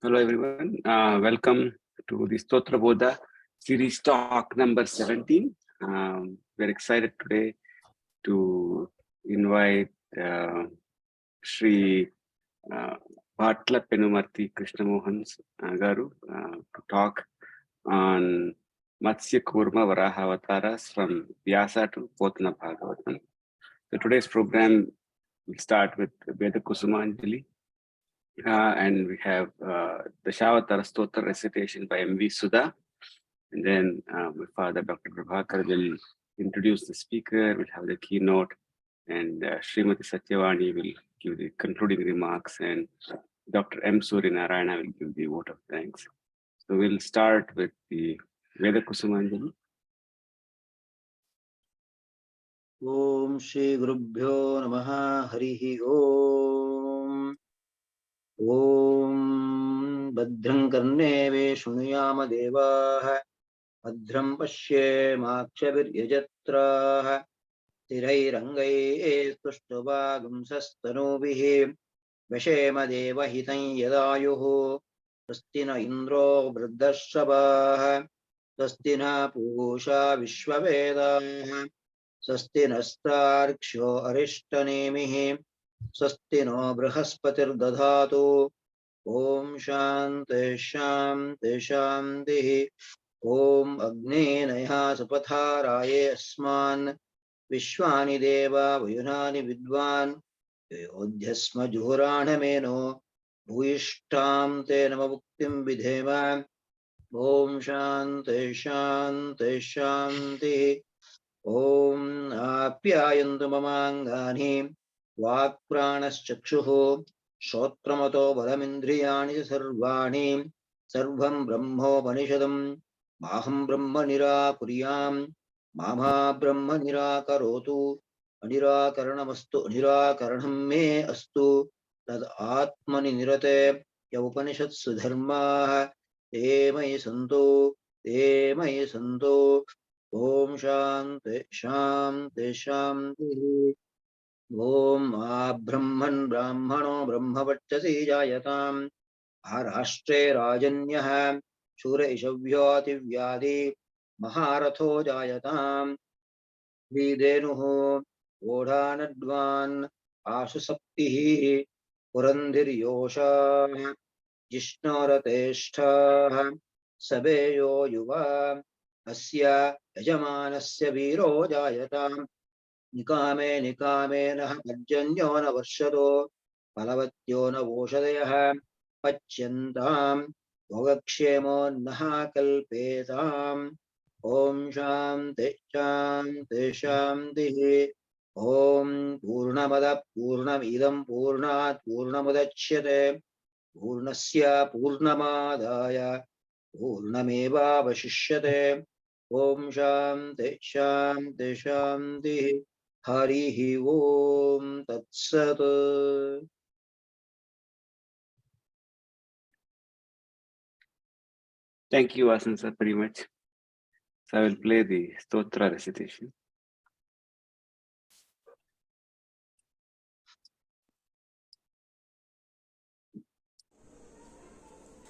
Hello everyone, welcome to the Stotra Bodha series talk number 17. We're excited today to invite Sri Bhatla Penumarti Krishnamohan Garu to talk on Matsya, Kurma, Varaha Avataras from Vyasa to Potana Bhagavatam. So today's program will start with Veda Kusumanjali. And we have the Shavatara Stotra recitation by M.V. Sudha. And then my father, Dr. Prabhakar, will introduce the speaker, will have the keynote, and Srimati Satyavani will give the concluding remarks, and Dr. M. Suryanarayana will give the vote of thanks. So we'll start with the Veda Kusumanjali. Om Shri Gurubhyo Namaha Harihi Om. Om Badram Karneve Shunuyama Devaha Badram Pashye Makshavir Yajatraha Tirai Rangai Stushtabagam Sastanubihi Vashema Deva Hitan Yadayuhu Swastina Indro Vruddhashabaha Swastina Pusha Vishwavedaha स्वस्ति नस्तार्क्ष्यो अरिष्टनेमिः स्वस्ति no बृहस्पतिर्दधातु ओम शान्ति शान्ति शान्तिः ओम अग्ने नयः सुपथाराये अस्मान् विश्वानि देवा वयुनानि विद्वान् योध्यस्म जुहुराणमेनो भूयिष्ठां ते नममुक्तिं विधेम ओम शान्ति शान्ति शान्तिः ओम आप्यायन्तु ममाङ्गानि वाक्प्राणश्चक्षुः श्रोत्रमतो बलमिन्द्रियाणि च सर्वाणि सर्वं ब्रह्मोपनिषदं माहं ब्रह्म निराकुर्यां मामा ब्रह्म निराकरोतु अनिराकरणमस्तु निराकरणं मे अस्तु तद् आत्मनि निरते य उपनिषत्सु धर्माः ते मयि सन्तु ओम शांति शांति शांतिः ओम ब्रह्मन् ब्राह्मणो ब्रह्मवर्चसी जायताम् आराष्ट्रे राजन्यः शूरैषव्योतिव्याधि महारथो जायताम् श्रीधेनुः ओढानड्वान् आशुसप्तिः पुरन्धिर्योषाः जिष्णोरतेष्ठाः सवेयो युवा अस्य यजमानस्य वीरो जायताम् निकामे निकामेनः पर्जन्यो न वर्षतो फलवत्यो न वोषधयः पच्यन्ताम् भोगक्षेमोन्नः कल्पेताम् ओम शान्ति शान्ति शान्तिः ओम पूर्णमदः पूर्णमिदं पूर्णात् पूर्णमुदच्यते पूर्णस्य पूर्णमादाय पूर्णमेवावशिष्यते ओम शान्ति शान्ति शान्तिः हरिः ओम तत्सत्. Thank you, Vasan sir, very much. So I will play the Stotra recitation.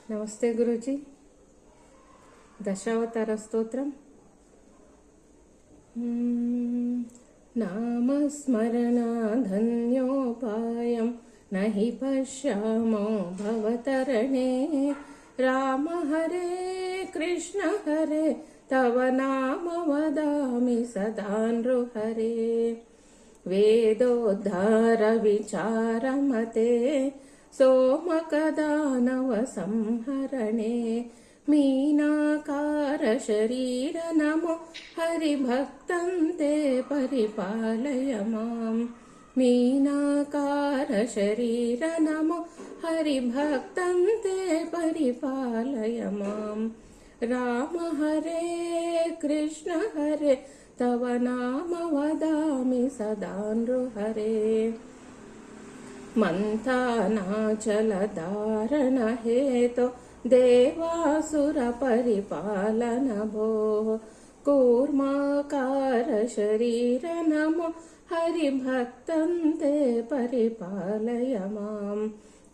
Namaste Guruji. Dashavatara Stotram. Namasmarana dhanyopayam nahi pashyamo bhavatarane Rama Hare Krishna Hare Tava Nama vadami sadanru Hare Vedodhara vicharamate सोमकदानव संहरणे मीनाकार शरीर नमो हरिभक्तं ते परिपालय माम् मीनाकार शरीर नमो हरिभक्तं ते परिपालय माम् राम हरे कृष्ण हरे तव नाम वदामि सदा नृहरे मंथानाचलधारण हेतो देवासुर परिपालन भोः कूर्माकार शरीर नमो हरिभक्तं ते परिपालय माम्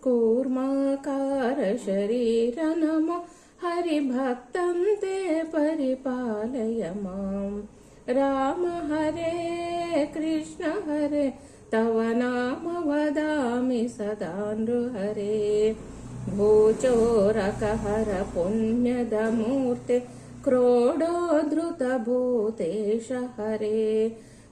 कूर्माकार शरीर नमो हरिभक्तं ते परिपालय माम् राम हरे कृष्ण हरे तव नाम वदामि सदा नृहरे भूचोरकहर पुण्यदमूर्ते क्रोडोद्धृतभूतेश हरे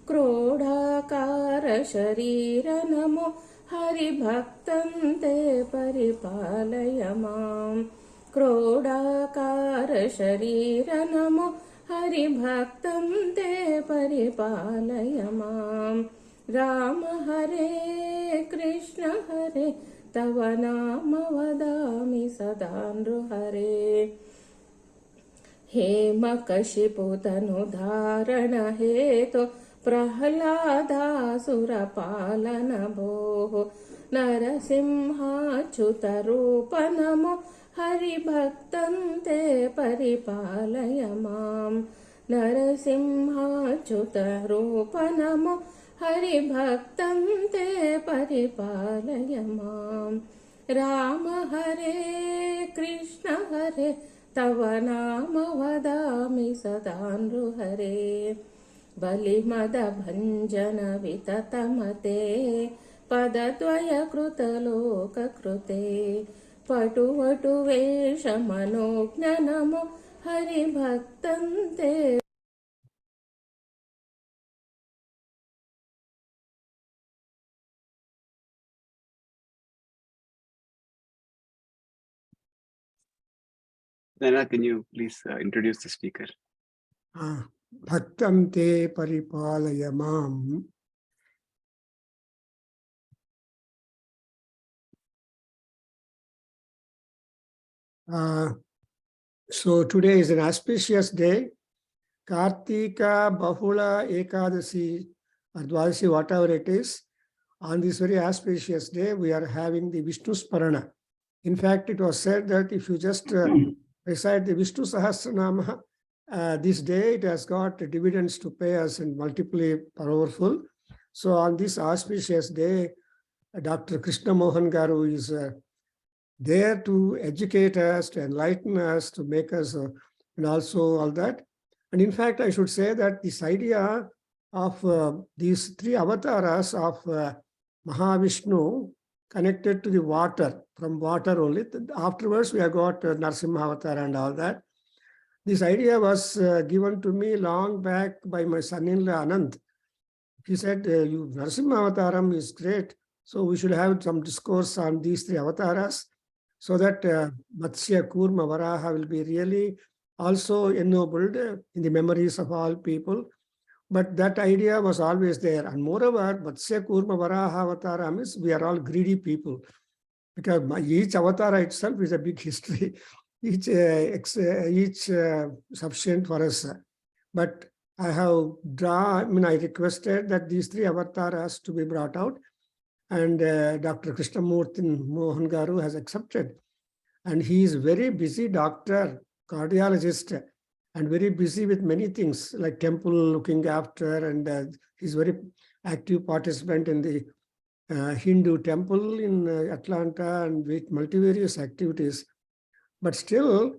क्रोडाकार शरीर नमो हरिभक्तं ते परिपालय माम् क्रोडाकार शरीर नमो हरिभक्तं ते परिपालय माम् राम हरे कृष्ण हरे तव नाम वदामि सदा नृहरे हेमकशिपुतनुधारण हेतो प्रह्लादासुरपालन भोः नरसिंहाच्युतरूप नमो हरिभक्तं ते परिपालय माम् नरसिंहाच्युतरूप नमो हरिभक्तं ते परिपालय माम् राम हरे कृष्ण हरे तव नाम वदामि सदा नृहरे बलिमदभञ्जन विततमते पदद्वयकृतलोककृते पटुवटुवेषमनोज्ञ नमो हरिभक्तं ते Nana, can you please introduce the speaker? Bhaktam te paripalaya mam. So today is an auspicious day. Kartika Bahula Ekadasi or Dwadasi, whatever it is. On this very auspicious day, we are having the Vishnu Sparana. In fact, it was said that if you just recite the Vishnu Sahasranama, this day it has got dividends to pay us and multiply powerful. So on this auspicious day, Dr. Krishna Mohan Garu is there to educate us, to enlighten us, to make us, and also all that. And in fact, I should say that this idea of these three avatars of Mahavishnu connected to the water, from water only. Afterwards, we have got Narsimha Avatar and all that. This idea was given to me long back by my son-in-law Anand. He said, Narsimha Avataram is great, so we should have some discourse on these three avatars, so that Matsya, Kurma, Varaha will be really also ennobled in the memories of all people. But that idea was always there. And moreover, Matsya, Kurma, Varaha Avataram is, we are all greedy people. Because each avatar itself is a big history, each sufficient for us. But I requested that these three avatars to be brought out. And Dr. Krishnamurti Mohan Garu has accepted. And he is very busy doctor, cardiologist, and very busy with many things like temple looking after. And he's very active participant in the Hindu temple in Atlanta and with multivarious activities. But still,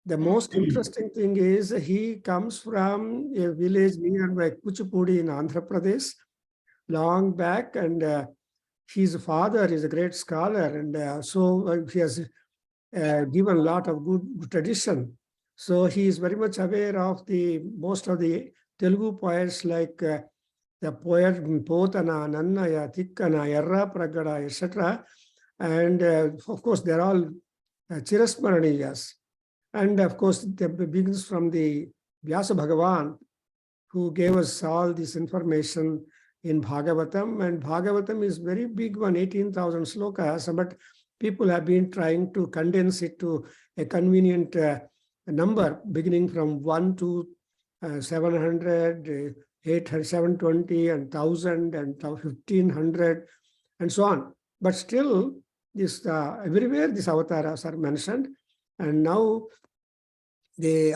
the most interesting thing is he comes from a village nearby Kuchipudi in Andhra Pradesh, long back, and his father is a great scholar, and so he has given a lot of good tradition. So he is very much aware of most of the Telugu poets like the poet Potana, Nannaya, Tikkana, Yarra Pragada, etc. And of course, they're all Chirasmaraniyas. And of course, it begins from the Vyasa Bhagavan, who gave us all this information in Bhagavatam. And Bhagavatam is very big one, 18,000 slokas, but people have been trying to condense it to a convenient number, beginning from 1 to 700, 800, 720, and 1,000, and 1,500, and so on. But still, this everywhere these avatars are mentioned. And now,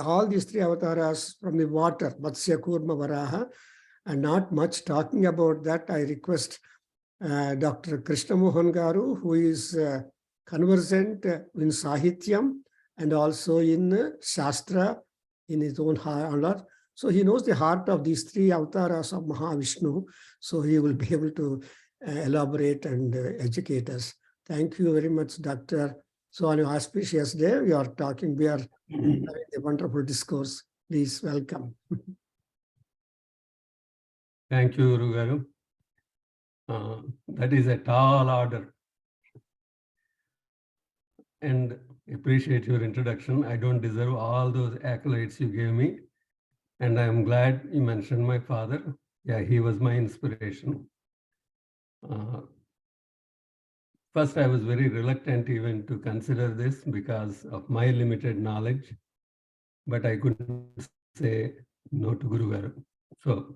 all these three avatars from the water, Matsya, Kurma, Varaha, and not much talking about that. I request Dr. Krishna Mohan Garu, who is conversant in Sahityam and also in Shastra in his own heart. So he knows the heart of these three avatars of Mahavishnu. So he will be able to elaborate and educate us. Thank you very much, Doctor. So on your auspicious day, we are having a wonderful discourse. Please welcome. Thank you, Guru Garu. That is a tall order. And appreciate your introduction. I don't deserve all those accolades you gave me. And I am glad you mentioned my father. Yeah, he was my inspiration. First, I was very reluctant even to consider this because of my limited knowledge, but I couldn't say no to Guru Garu. So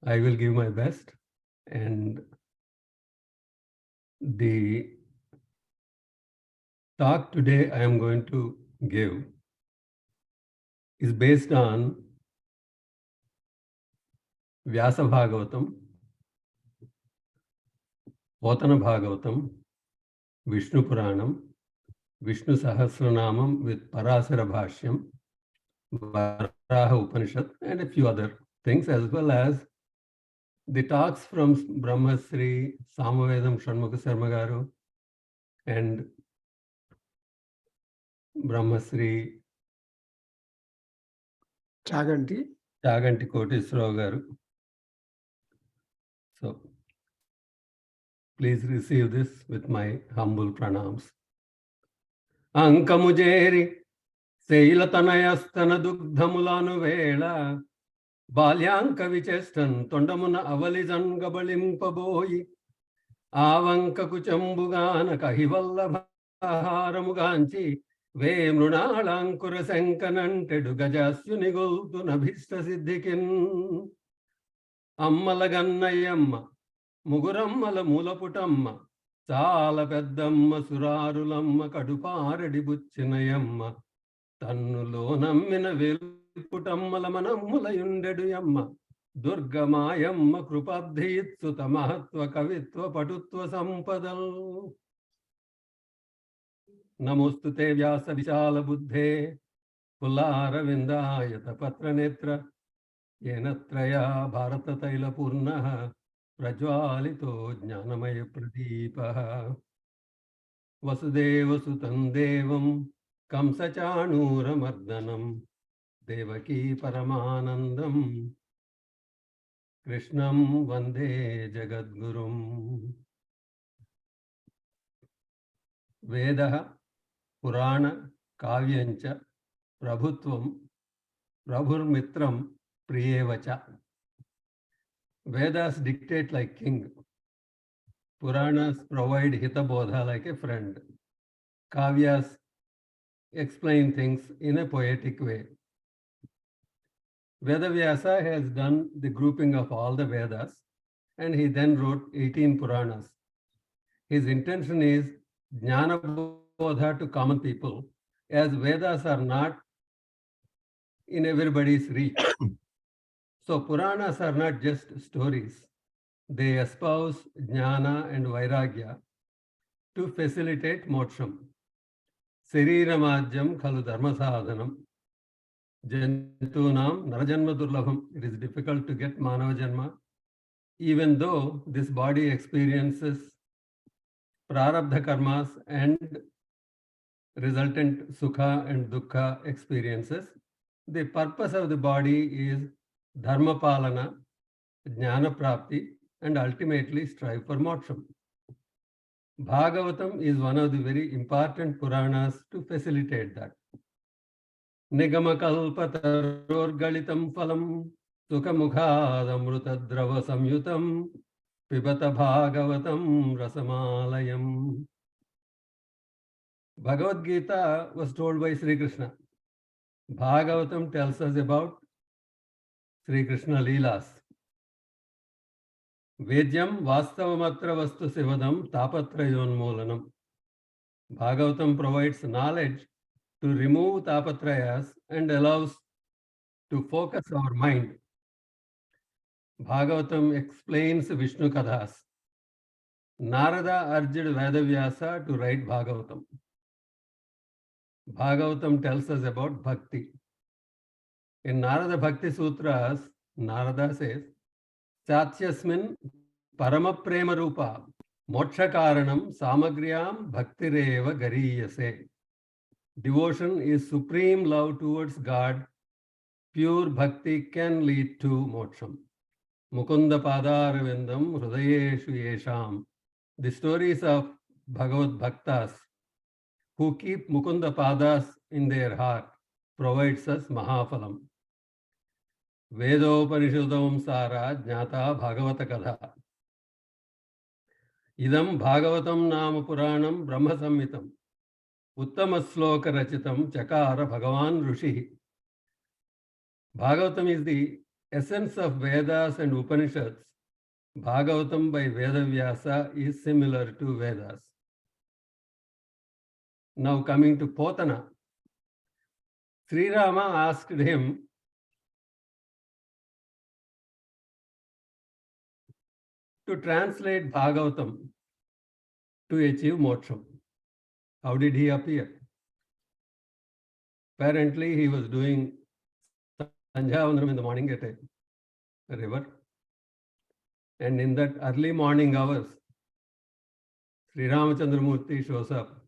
I will give my best. And the talk today I am going to give is based on Vyasa Bhagavatam, Potana Bhagavatam, Vishnu Puranam, Vishnu Sahasranamam with Parasara Bhashyam, Varaha Upanishad, and a few other things, as well as the talks from Brahmasri, Samavedam Shanmukha Sarmagaru, and Brahmasri Chaganti. Chaganti Kotisrao Garu. So please receive this with my humble pranams. Ankamujeri Seilatanayastana Dugdhamulanu Vela Balyanka Vichestan Tondamuna Avalizan Gabalimpaboyi Avanka Kuchambugana Kahivallabharamuganchi Ve Mrunalankura Sankanantedu Gajasyunigultu Nabhista Siddhikin Ammalagannayamma Mugurammala Mulaputamma Chala Peddamma Surarulamma Kaduparadi Buchinayamma Tannulo Nammina Vilputammala Manammula Yundeduyamma Durgamayamma Krupadhitsuta Mahatva Kavitva Patutva Sampadal Namostute Vyasa Vishala Buddhe Pulara Vindayata Patra Netra Yenatraya Bharata Taila Purnaha Prajwalito Jnanamaya Pradipaha Vasudeva Sutam Devam Kamsachanura Mardanam Devaki Paramanandam Krishnam Vande Jagadgurum. Veda Purana Kavyancha Prabhutvam Prabhurmitram Priyevacha. Vedas dictate like king. Puranas provide hitabodha like a friend. Kavyas explain things in a poetic way. Vyasa has done the grouping of all the Vedas, and he then wrote 18 Puranas. His intention is Jnana Bodha to common people, as Vedas are not in everybody's reach. So Puranas are not just stories. They espouse Jnana and Vairagya to facilitate moksham. Sariramajyam khalu dharma sadhanam. Jantunam narajanma durlabham. It is difficult to get manava janma. Even though this body experiences prarabdha karmas and resultant sukha and dukkha experiences, the purpose of the body is dharma palana, jnana prapti, and ultimately strive for moksham. Bhagavatam is one of the very important Puranas to facilitate that. Nigama kalpataror galitam phalam sukhamukhadamrutadrava samyutam pibata bhagavatam rasamalayam. Bhagavad Gita was told by Sri Krishna. Bhagavatam tells us about Sri Krishna Leelas. Vedyam vastavamatra vastu sivadam tapatrayonmolanam. Bhagavatam provides knowledge to remove tapatrayas and allows to focus our mind. Bhagavatam explains Vishnu Kathas. Narada urged Vyasa to write Bhagavatam. Bhagavatam tells us about bhakti. In Narada Bhakti Sutras, Narada says, Satyasmin Parama Prema Rupa Moksha Karanam Samagriyam Bhaktireva Gariyase. Devotion is supreme love towards God. Pure bhakti can lead to moksham. Mukunda Padarvindam Hrudayeshu Yesham. The stories of Bhagavad Bhaktas who keep Mukunda Padas in their heart provides us Mahafalam. Vedopanishadam Sara Jnata Bhagavata Kadha. Idam Bhagavatam Nama Puranam Brahma Samhitam. Uttama Sloka Rachitam Chakara Bhagavan Rushi. Bhagavatam is the essence of Vedas and Upanishads. Bhagavatam by Veda Vyasa is similar to Vedas. Now coming to Potana. Sri Rama asked him to translate Bhagavatam to achieve moksham. How did he appear? Apparently, he was doing Sandhyavandanam in the morning at a river. And in that early morning hours, Sri Ramachandramurti shows up.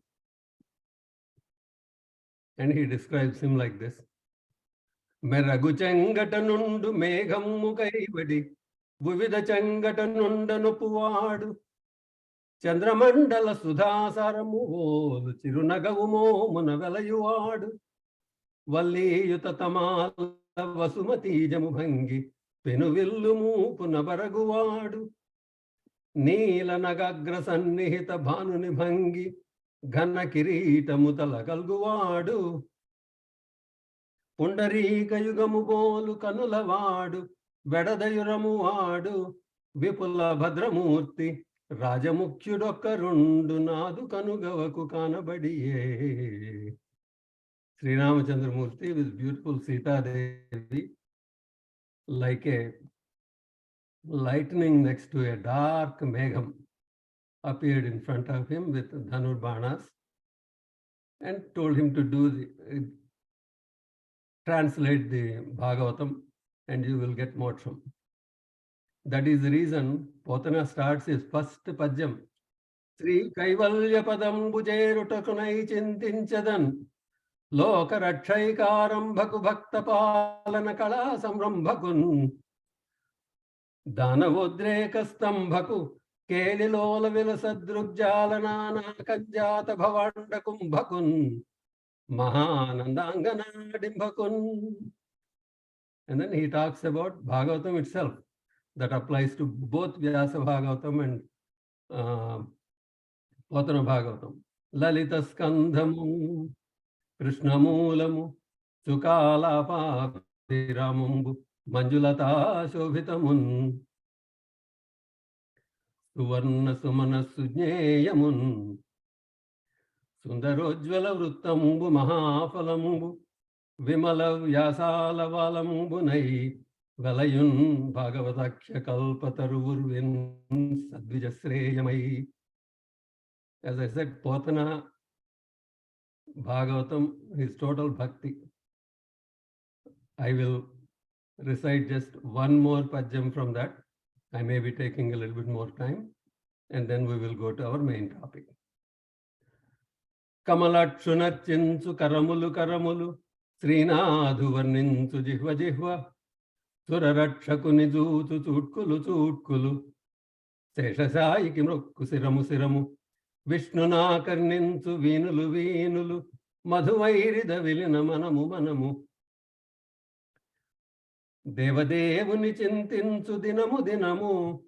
And he describes him like this. Meragu changatanundu meghammu kaivadi, Vivida changatanunda nupuvadu, Chandramandala sudhasaramu, Chirunagavumo munavelayuvadu, Valli yutatamala vasumati jamubhangi, Penuvillumu punabaraguvaadu, Neela nagagra sannihita bhanu nibhangi, Ghana kirita mutala kalguvaadu, Pundarika yugamu bolu kanulavadu, Vedadayuramu vaadu, Vipula Bhadramurti, Rajamukyudokkarundu nadu kanugavaku kanabadiye. Sri Ramachandramurti with beautiful Sita Devi, like a lightning next to a dark megham, appeared in front of him with Dhanurbanas and told him to translate the Bhagavatam and you will get moksham. That is the reason Potana starts his first padyam. Sri Kaivalya Padam Bujeruttakunai Chintinchadan Loka Rakshaikaram Bhaku Bhakta Palana Kala Samrambhakun Danavodreka Stambhaku Kelilola Vilasadrugjalanana Kanjata Bhavanda Kumbhakun Mahanandangana Dimbhakun. And then he talks about Bhagavatam itself. That applies to both Vyasa Bhagavatam and Potana Bhagavatam. Lalita Skandhamu, Krishnamulamu, Sukalapa Viramumbu, Manjulata Shobhitamun, Suvarna Sumana Sujneyamun, Sundarojvala Vruttambu Mahafalambu, Vimala Vyasala Valambu Valayun Bhagavataksha Kalpatarurvin Sadvijasreyamai. As I said, Potana Bhagavatam is total bhakti. I will recite just one more padyam from that. I may be taking a little bit more time, and then we will go to our main topic. Kamalakshunachinsu karamulu karamulu, Srinadhu varninsu jihva jihva, Surarakshaku nijutu chutkulu chutkulu, Seshasayiki mrukku siramu siramu, Vishnuna karninsu veenulu veenulu, Madhuvairida vilina manamu manamu. Devadevuni chintinsu dinamu dinamu,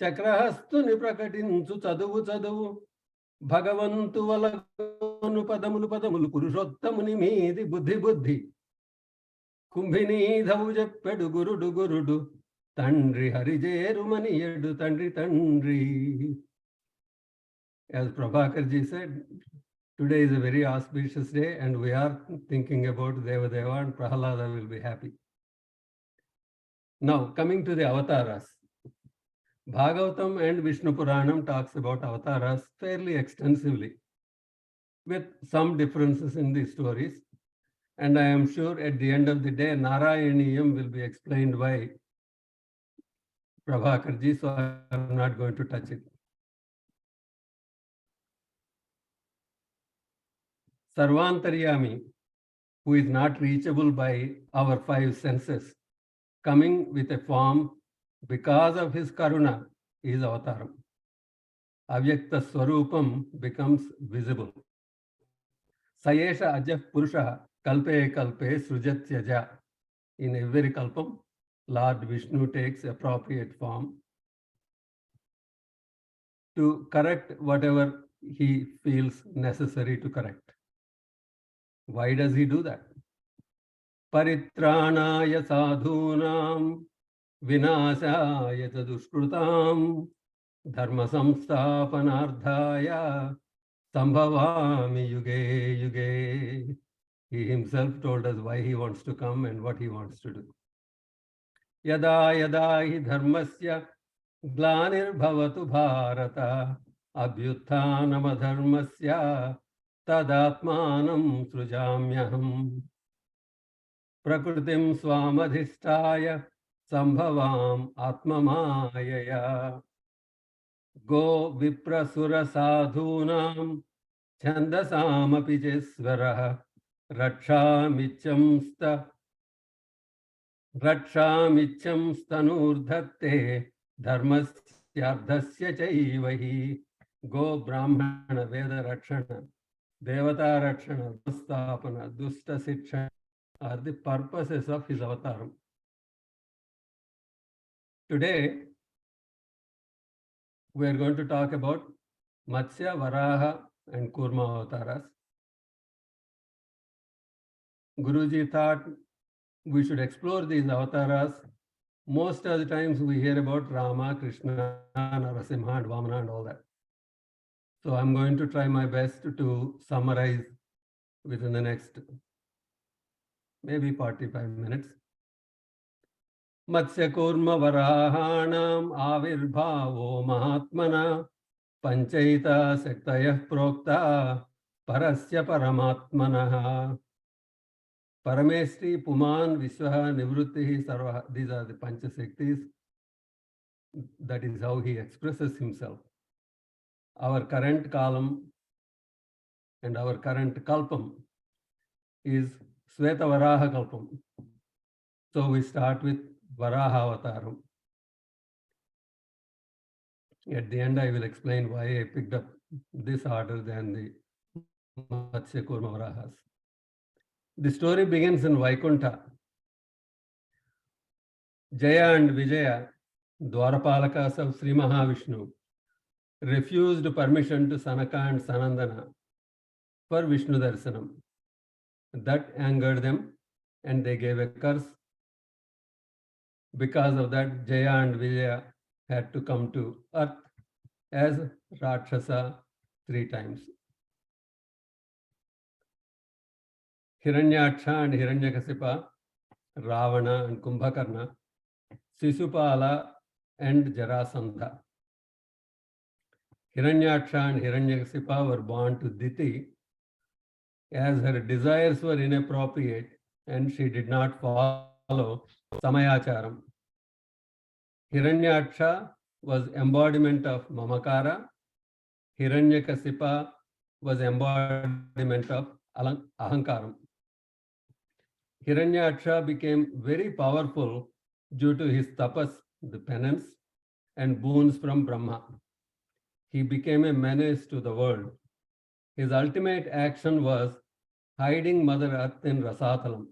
Chakrahastuni prakatinsu chaduvu chaduvu, Bhagavantu valagonu padamulu padamulu, Purushottamuni meedi buddhi buddhi, Kumbhini dhavu jeppedu gurudu gurudu, Tandri harijeru maniyedu tandri tandri. As Prabhakarji said, today is a very auspicious day and we are thinking about Devadeva and Prahalada will be happy. Now coming to the avatars. Bhagavatam and Vishnu Puranam talks about avatars fairly extensively, with some differences in the stories. And I am sure at the end of the day, Narayaniyam will be explained by Prabhakarji, so I am not going to touch it. Sarvantaryami, who is not reachable by our five senses, coming with a form because of his karuna, is avataram. Avyakta Swarupam becomes visible. Sayesha Ajah Purusha Kalpe Kalpe Srujatyaja. In every kalpam, Lord Vishnu takes appropriate form to correct whatever he feels necessary to correct. Why does he do that? Paritranaya sadhunam vinasaya dushkrutam dharma samsthapanardhaya sambhavami yuge yuge. He himself told us why he wants to come and what he wants to do. Yada yada hi dharmasya glanir-bhavatu bharata abhyutthanam-adharmasya tadatmanam srujamyaham prakritim swamadhisthaya sambhavam atmamayaya go viprasura sadhunam chandasamapi jesvarah Rakshamicham stanurdhatte dharmasyardhasya chaivahi. Go Brahmana Veda Rakshana, Devata Rakshana, Stapana, Dusta Sikshana are the purposes of his avataram. Today, we are going to talk about Matsya, Varaha and Kurma Avataras. Guruji thought we should explore these avataras. Most of the times we hear about Rama, Krishna, Narasimha, and Vamana and all that. So I'm going to try my best to summarize within the next maybe 45 minutes. Matsya Kurma Varahanam Avirbhavo Mahatmana Panchaita Sektayah Prokta Parasya Paramatmanaha Paramestri, Puman, Vishwaha, Nivrutti, Sarvaha. These are the Panchasektis. That is how he expresses himself. Our current column and our current kalpam is Sweta Varaha Kalpam. So we start with Varaha Avataram. At the end, I will explain why I picked up this order than the Matsya Kurma Varahas. The story begins in Vaikuntha. Jaya and Vijaya, Dwarapalakas of Sri Mahavishnu, refused permission to Sanaka and Sanandana for Vishnu Darsanam. That angered them and they gave a curse. Because of that, Jaya and Vijaya had to come to earth as Rakshasa 3 times. Hiranyaksha and Hiranyakasipa, Ravana and Kumbhakarna, Sisupala and Jarasandha. Hiranyaksha and Hiranyakasipa were born to Diti as her desires were inappropriate and she did not follow Samayacharam. Hiranyaksha was embodiment of Mamakara. Hiranyakasipa was embodiment of Ahankaram. Hiranyaksha became very powerful due to his tapas, the penance, and boons from Brahma. He became a menace to the world. His ultimate action was hiding Mother Earth in Rasathalam.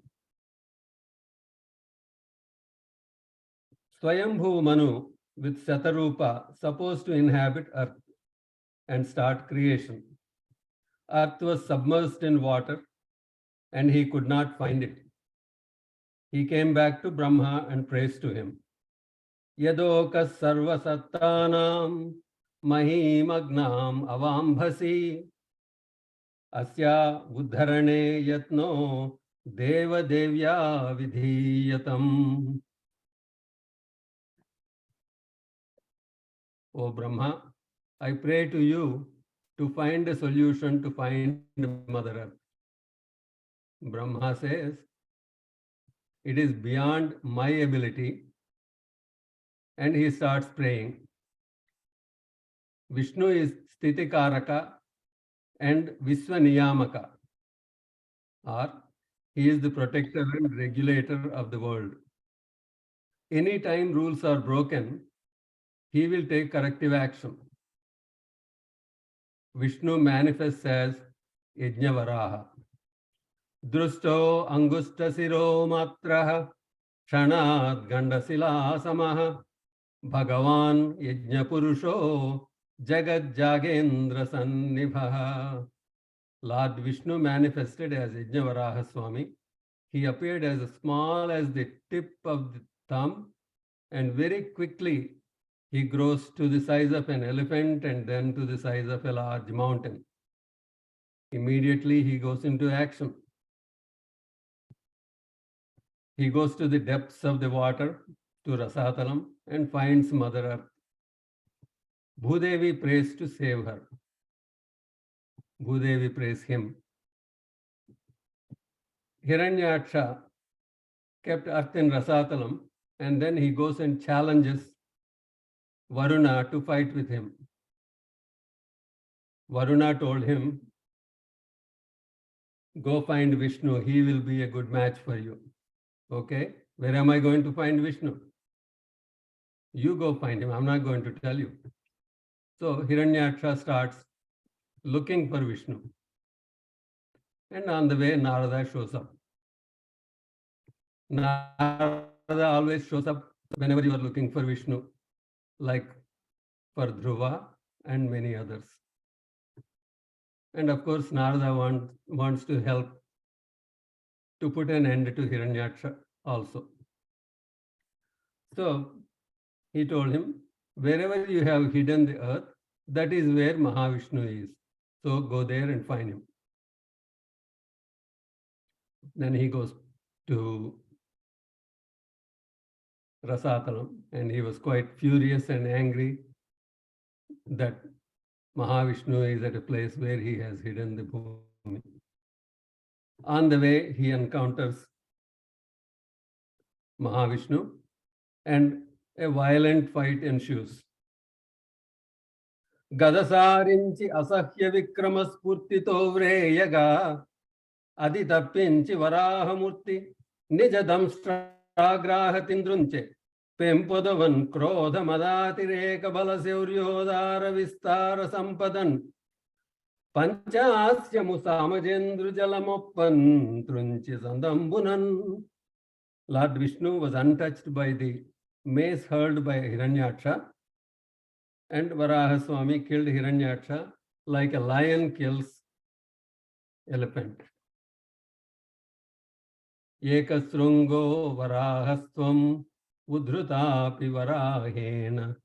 Swayambhu Manu with Shatarupa supposed to inhabit Earth and start creation. Earth was submerged in water and he could not find it. He came back to Brahma and prays to him. Yadoka sarva sattanam mahimagnam avambhasi asya uddharane yatno deva devya vidhiyatam. O Brahma, I pray to you to find a solution to find Mother Earth. Brahma says, it is beyond my ability, and he starts praying. Vishnu is Stitikaraka and Viswaniyamaka, or he is the protector and regulator of the world. Anytime rules are broken, he will take corrective action. Vishnu manifests as Yajnavaraha. Drusto angustasiro matraha kshanad gandasila samaha Bhagavan Yajnapurusho Jagat Jagendra Sannibhaha. Lord Vishnu manifested as Yajnavaraha Swami. He appeared as small as the tip of the thumb, and very quickly he grows to the size of an elephant and then to the size of a large mountain. Immediately he goes into action. He goes to the depths of the water, to Rasatalam, and finds Mother Earth. Bhudevi prays to save her. Bhudevi prays him. Hiranyaksha kept Earth in Rasatalam, and then he goes and challenges Varuna to fight with him. Varuna told him, go find Vishnu, he will be a good match for you. Okay, where am I going to find Vishnu? You go find him, I'm not going to tell you. So Hiranyaksha starts looking for Vishnu. And on the way, Narada shows up. Narada always shows up whenever you are looking for Vishnu, like for Dhruva and many others. And of course, Narada wants to help to put an end to Hiranyaksha also. So he told him, wherever you have hidden the earth, that is where Mahavishnu is. So go there and find him. Then he goes to Rasatalam, and he was quite furious and angry that Mahavishnu is at a place where he has hidden the Bhumi. On the way, he encounters Mahavishnu, and a violent fight ensues. Gadasarinchi asahya vikrama spurtito vreyaga adi tappinchi varahamurti nijadamstragraahatindrunche Pempodavan krodha madatireka balaseuryoddhara vistara sampadan Panchasya musamajendru jalamoppan trunchi sandambunan. Lord Vishnu was untouched by the mace hurled by Hiranyaksha, and Varaha Swami killed Hiranyaksha like a lion kills elephant. Ekasrungo varahastvam udhrutapi varahena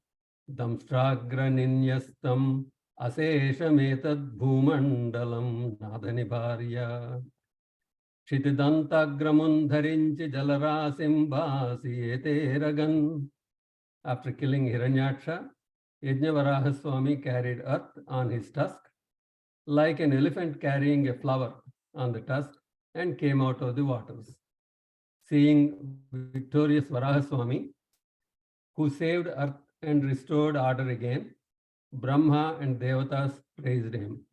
damstragra ninyastam aseshametad bhumandalam nadhanibharya Shitidantagramundarinchi jalarasimbhasi ragan. After killing Hiranyaksha, Yajnavaraha Swami carried earth on his tusk, like an elephant carrying a flower on the tusk, and came out of the waters. Seeing victorious Varaha Swami, who saved earth and restored order again, Brahma and Devatas praised him.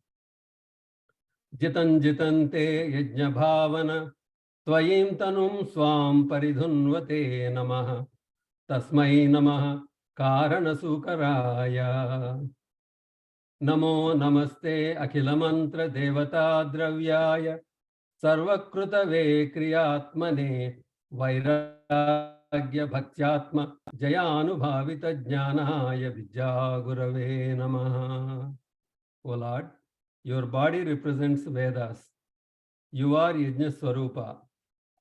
Jitan jitante yajna bhavana tvayim tanum swam paridhunvate namaha tasmai namaha karana sukaraya namo namaste akhilamantra devata dravyaya sarvakrutave kriyatmane vairagya bhaktyatma jayanubhavita jnanaya vijjagurave namaha. O Lord, your body represents Vedas. You are Yajna Swarupa.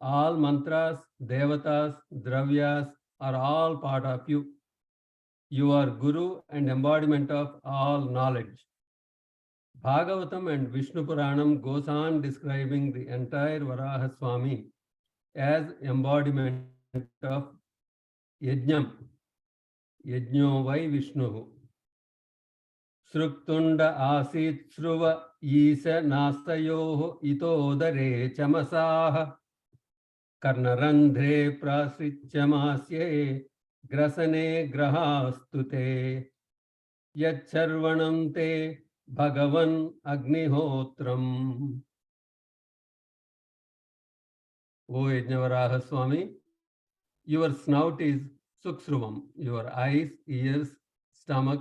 All mantras, devatas, dravyas are all part of you. You are Guru and embodiment of all knowledge. Bhagavatam and Vishnu Puranam goes on describing the entire Varaha Swami as embodiment of Yajnam. Yajno vai Vishnu. Sruktunda asit sruva isa nasayoh itodare chamasaha karnarandhre prasrichamasye grasane grahastute yacharvanam te bhagavan agnihotram. O Yajnavaraha Swami, your snout is suksruvam, your eyes, ears, stomach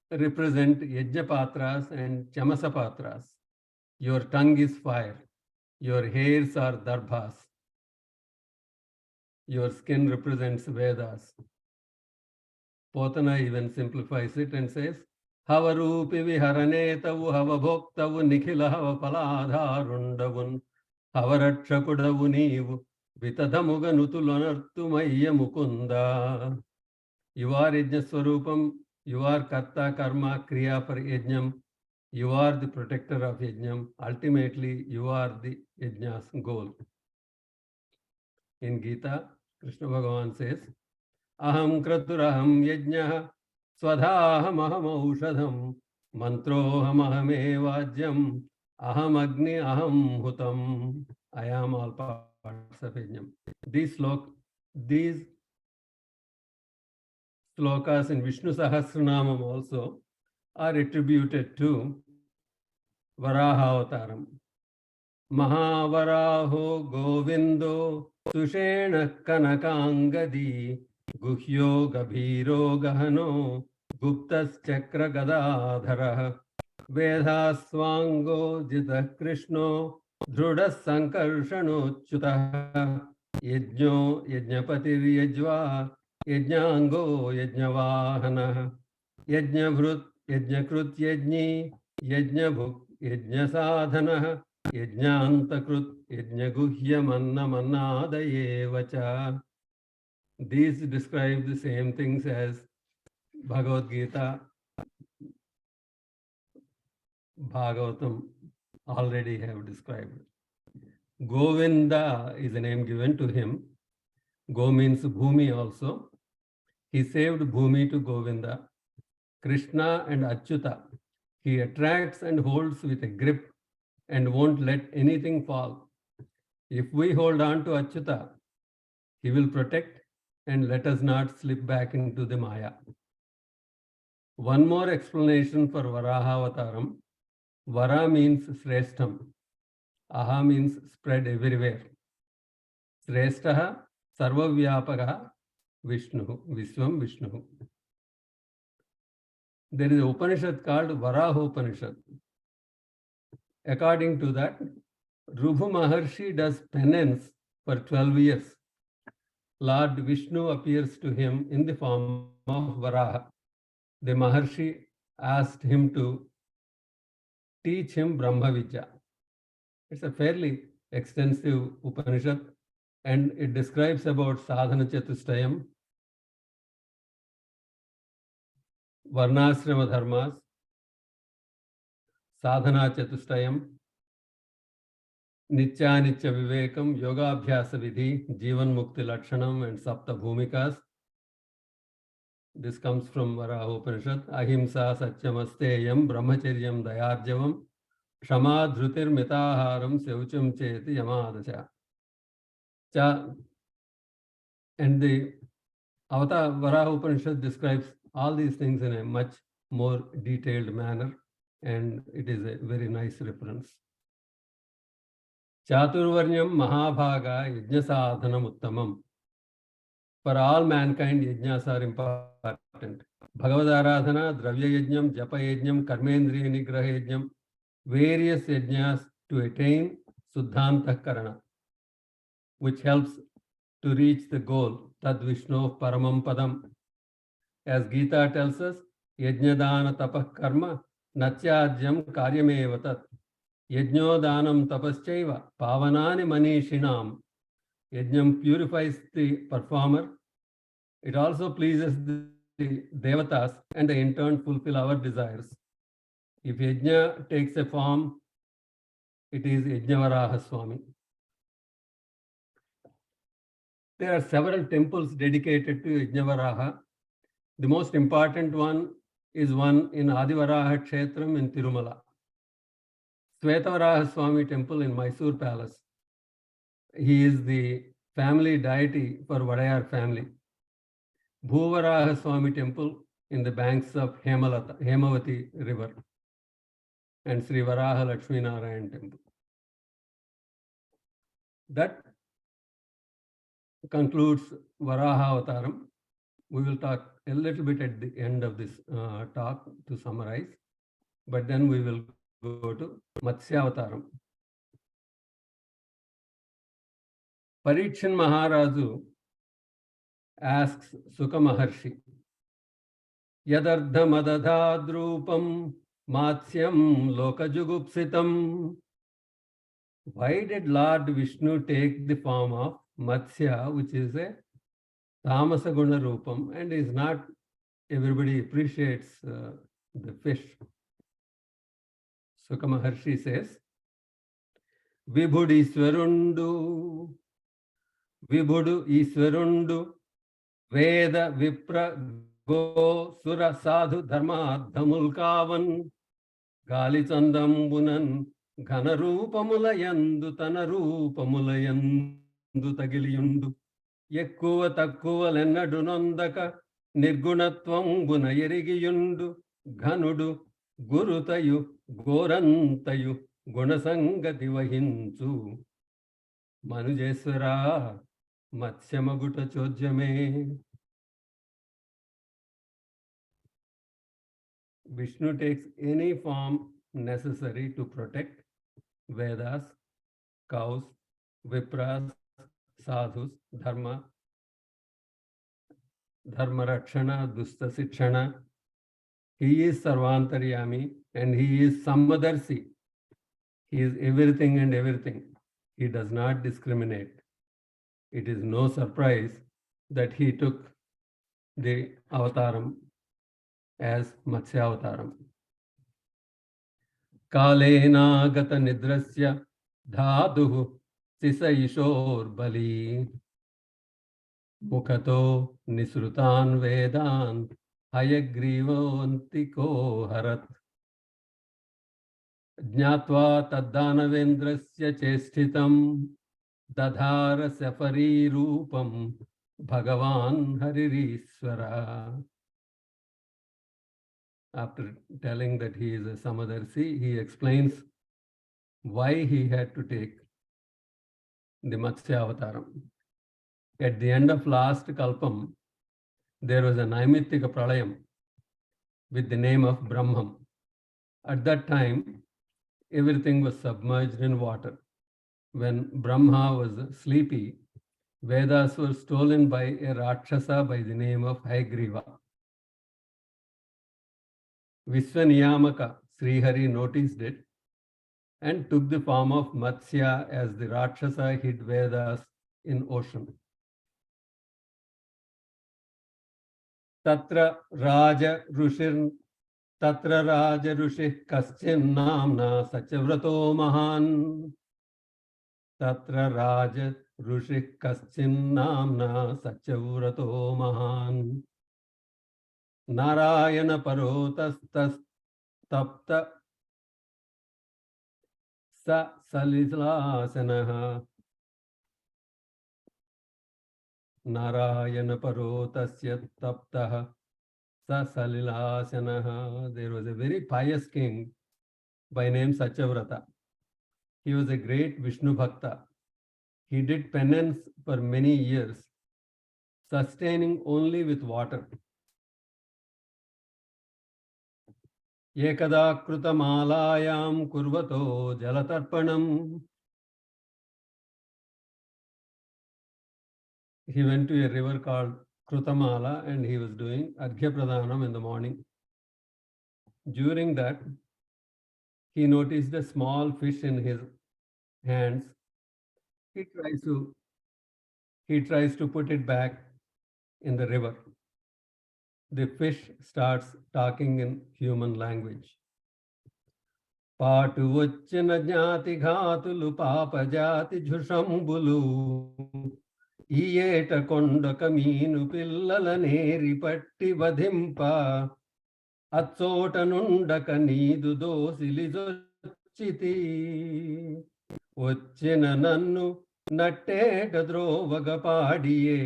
represent Yajnapatras and Chamasapatras. Your tongue is fire. Your hairs are darbhas. Your skin represents Vedas. Potana even simplifies it and says, Havarupi viharane tavu havabhoktavu nikhila havapaladharundavun havarakshakudavu neevu vitadhamuga nutulanartumayya mukunda. You are Yajna Swarupam, you are Karta, Karma, Kriya for Yajnam, you are the protector of Yajnam. Ultimately, you are the Yajna's goal. In Gita, Krishna Bhagavan says, Aham kraturaham yajnah swadhaham aham aushadham mantroham ahame vajyam aham agni aham hutam. I am all parts of Yajnam. These slokas in Vishnu Sahasranamam also are attributed to Varaha Avataram. Mahavaraho Govindo Sushena Kanakangadi Guhyo Gabhiro Gahano Guptas Chakra Gadadhara Vedaswango Jita Krishno Dhrudas Sankarshano Chutah Yajno Yajnapatir Yajva Yajnango Yajnavahana Yajnavrut Yajnakrut Yajni Yajnabhuk Yajnasadhana Yajnantakrut Yajnaguhya Manna Mannadayevacha. These describe the same things as Bhagavad Gita, Bhagavatam already have described. Govinda is a name given to him. Go means Bhumi also. He saved Bhumi to Govinda. Krishna and Achyuta. He attracts and holds with a grip and won't let anything fall. If we hold on to Achyuta, he will protect and let us not slip back into the Maya. One more explanation for Varaha Avataram. Vara means Sreshtham. Aha means spread everywhere. Sreshtaha Sarvavyapaka Vishnu, Visvam Vishnu. There is an Upanishad called Varaha Upanishad. According to that, Rubhu Maharshi does penance for 12 years. Lord Vishnu appears to him in the form of Varaha. The Maharshi asked him to teach him Brahma Vidya. It's a fairly extensive Upanishad and it describes about Sadhana Chatustayam, Varnashrama Dharmas, Sadhana Chatustayam, Nitya Nitya Vivekam, Yoga Abhyasa Vidhi, Jivan Mukti Lakshanam and Sapta Bhumikas. This comes from Varaha Upanishad. Ahimsa Satyamasteyam Brahmacharyam Dayarjavam Shama Dhrutir Mitaharam Seucham Cheti Yamadasha. And the Varaha Upanishad describes all these things in a much more detailed manner, and it is a very nice reference. Chaturvarnyam Mahabhaga Yajna Sadhanam Uttamam. For all mankind, yajnas are important. Bhagavad Aradhana, Dravya Yajnam, Japa Yajnam, Karmendriya Nigraha Yajnam, various yajnas to attain Suddhanta Karana, which helps to reach the goal, Tad Vishnu Paramam Padam. As Gita tells us, Yajnadana Tapah Karma, Natyadyam Karyameva Tat. Yajnodanam Tapaschaiva, Pavanani Manishinam. Yajnam purifies the performer. It also pleases the devatas and they in turn fulfill our desires. If yajna takes a form, it is Yajnavaraha Swami. There are several temples dedicated to Yajnavaraha. The most important one is one in Adivaraha Kshetram in Tirumala. Svetavaraha Swami temple in Mysore Palace. He is the family deity for Vadayar family. Bhuvaraha Swami temple in the banks of Hemavati river, and Sri Varaha Lakshmi Narayan temple. That concludes Varaha Avataram. We will talk a little bit at the end of this talk to summarize, but then we will go to Matsya Avataram. Parikshit Maharaju asks Sukha Maharshi, Yadardham adadhadrupam matsyam lokajugupsitam. Why did Lord Vishnu take the form of Matsya, which is a tamasa guna rupam, and is not everybody appreciates the fish? Sukha Maharshi says, Vibhudu Iswarundu, Veda Vipra Go Sura Sadhu Dharma Dhamulkavan, Galichandam Bunan, Ghanarupamulayandu Tanarupamulayandu Tagiliyundu, Yekkuva Takkuva Lennadu Nondaka, Nirgunatvam Bunayerigiyundu, Ghanudu, Gurutayu, Gorantayu, Gunasangati Vahinsu, Manujeswara, Matsyamaguta Chodjame. Vishnu takes any form necessary to protect Vedas, cows, Vipras, Sadhus, Dharma, Dharma Rakshana, Dusta Sikshana. He is Sarvantaryami and he is Sammadarsi. He is everything and everything. He does not discriminate. It is no surprise that he took the avataram as Matsya Avataram. Kalena gata nidrasya dhaduhu sisa ishor bali mukhato nisrutan vedan hayagrivo antiko harat jnatva taddanavendrasya chestitam dadhara safari rupam bhagavan haririswara. After telling that he is a Samadarsi, he explains why he had to take the Matsya Avataram. At the end of last Kalpam, there was a Naimittika Pralayam with the name of Brahman. At that time, everything was submerged in water. When Brahma was sleepy, Vedas were stolen by a Rakshasa by the name of Hayagriva. Viswaniyamaka Srihari noticed it and took the form of Matsya as the Rakshasa hid Vedas in ocean. Tatra Raja Rushih Kaschin Namna Satyavrato Mahan. Tatra Raja Rushih Kaschin Namna Satyavrato Mahan. Narayana Parotastas Tapta Sa Salilasanaha. Narayana Parotasya Taptaha Sa Salilasanaha. There was a very pious king by name Satyavrata. He was a great Vishnu Bhakta. He did penance for many years, sustaining only with water. Ekada Krutamalayam Kurvato Jalatarpanam. He went to a river called Krutamala and he was doing Adhya Pradhanam in the morning. During that, he noticed a small fish in his hands. He tries to put it back in the river. The fish starts talking in human language. Patu vachana jnati ghatulu papa jati jhushambulu ఈయేట కొండొక మీను పిల్లల Neri పట్టి వధింప అచ్చోట నుండక నీదు దోసిలిజొచ్చితి వచ్చిన నన్ను నట్టేట ద్రోవగ పాడియే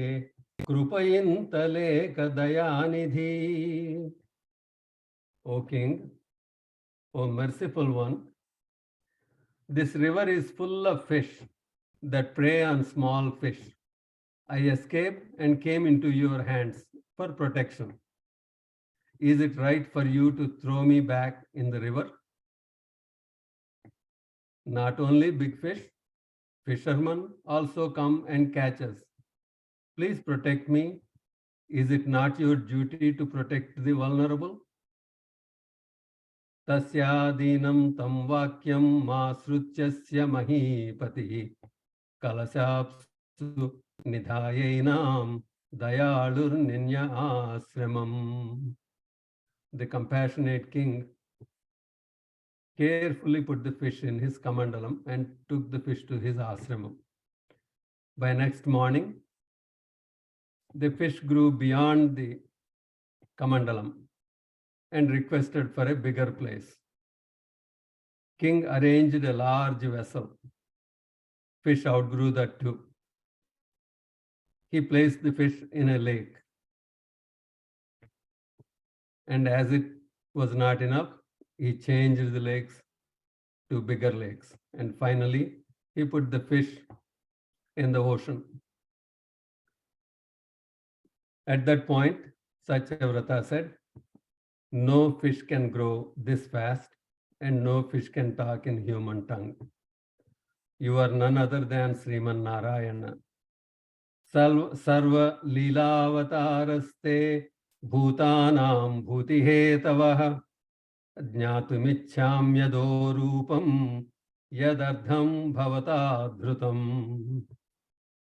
కృపయింతలేక దయానిధి. O king, O merciful one, this river is full of fish that prey on small fish. I escaped and came into your hands for protection. Is it right for you to throw me back in the river? Not only big fish, fishermen also come and catch us. Please protect me. Is it not your duty to protect the vulnerable? Tasyadinam tam vakyam masrutyasya mahipati kalasapsu nidhayainam dayalur ninya asramam. The compassionate king carefully put the fish in his kamandalam and took the fish to his ashramam. By next morning, the fish grew beyond the kamandalam and requested for a bigger place. King arranged a large vessel. Fish outgrew that too. He placed the fish in a lake. And as it was not enough, he changed the lakes to bigger lakes. And finally, he put the fish in the ocean. At that point, Satyavrata said, no fish can grow this fast and no fish can talk in human tongue. You are none other than Sriman Narayana. Sarva Leelavataraste Bhutanam Bhutihetavaha Jnatumichamyado Rupam Yadardham Bhavata Dhrutam.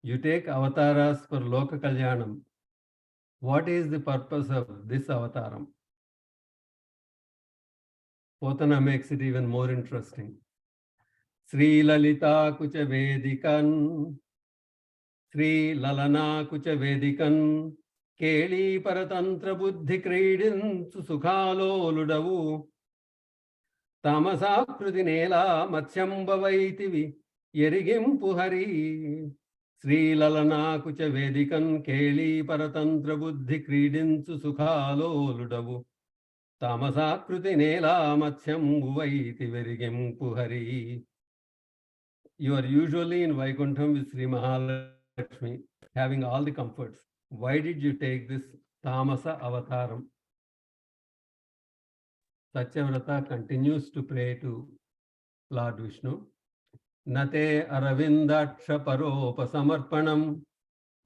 You take avatars for Loka Kalyanam. What is the purpose of this avataram? Potana makes it even more interesting. Sri Lalita Kucha Vedikan, Sri Lalana Kucha Vedikan, Keli Paratantra Buddhi Kridin Sukhalo Ludavu, Tamasa Krutinela Matsyamba Vaitivi, Yerigim Puhari, Sri Lalana Kucha Vedikan, Keli Paratantra Buddhi Kridin Sukhalo Ludavu, Tamasakruti Nela Matsyam Uvaiti Verigim Puhari. You are usually in Vaikuntham with Sri Mahalakshmi, having all the comforts. Why did you take this Tamasa Avataram? Satyavrata continues to pray to Lord Vishnu. Nate Aravindaksha Paropasamarpanam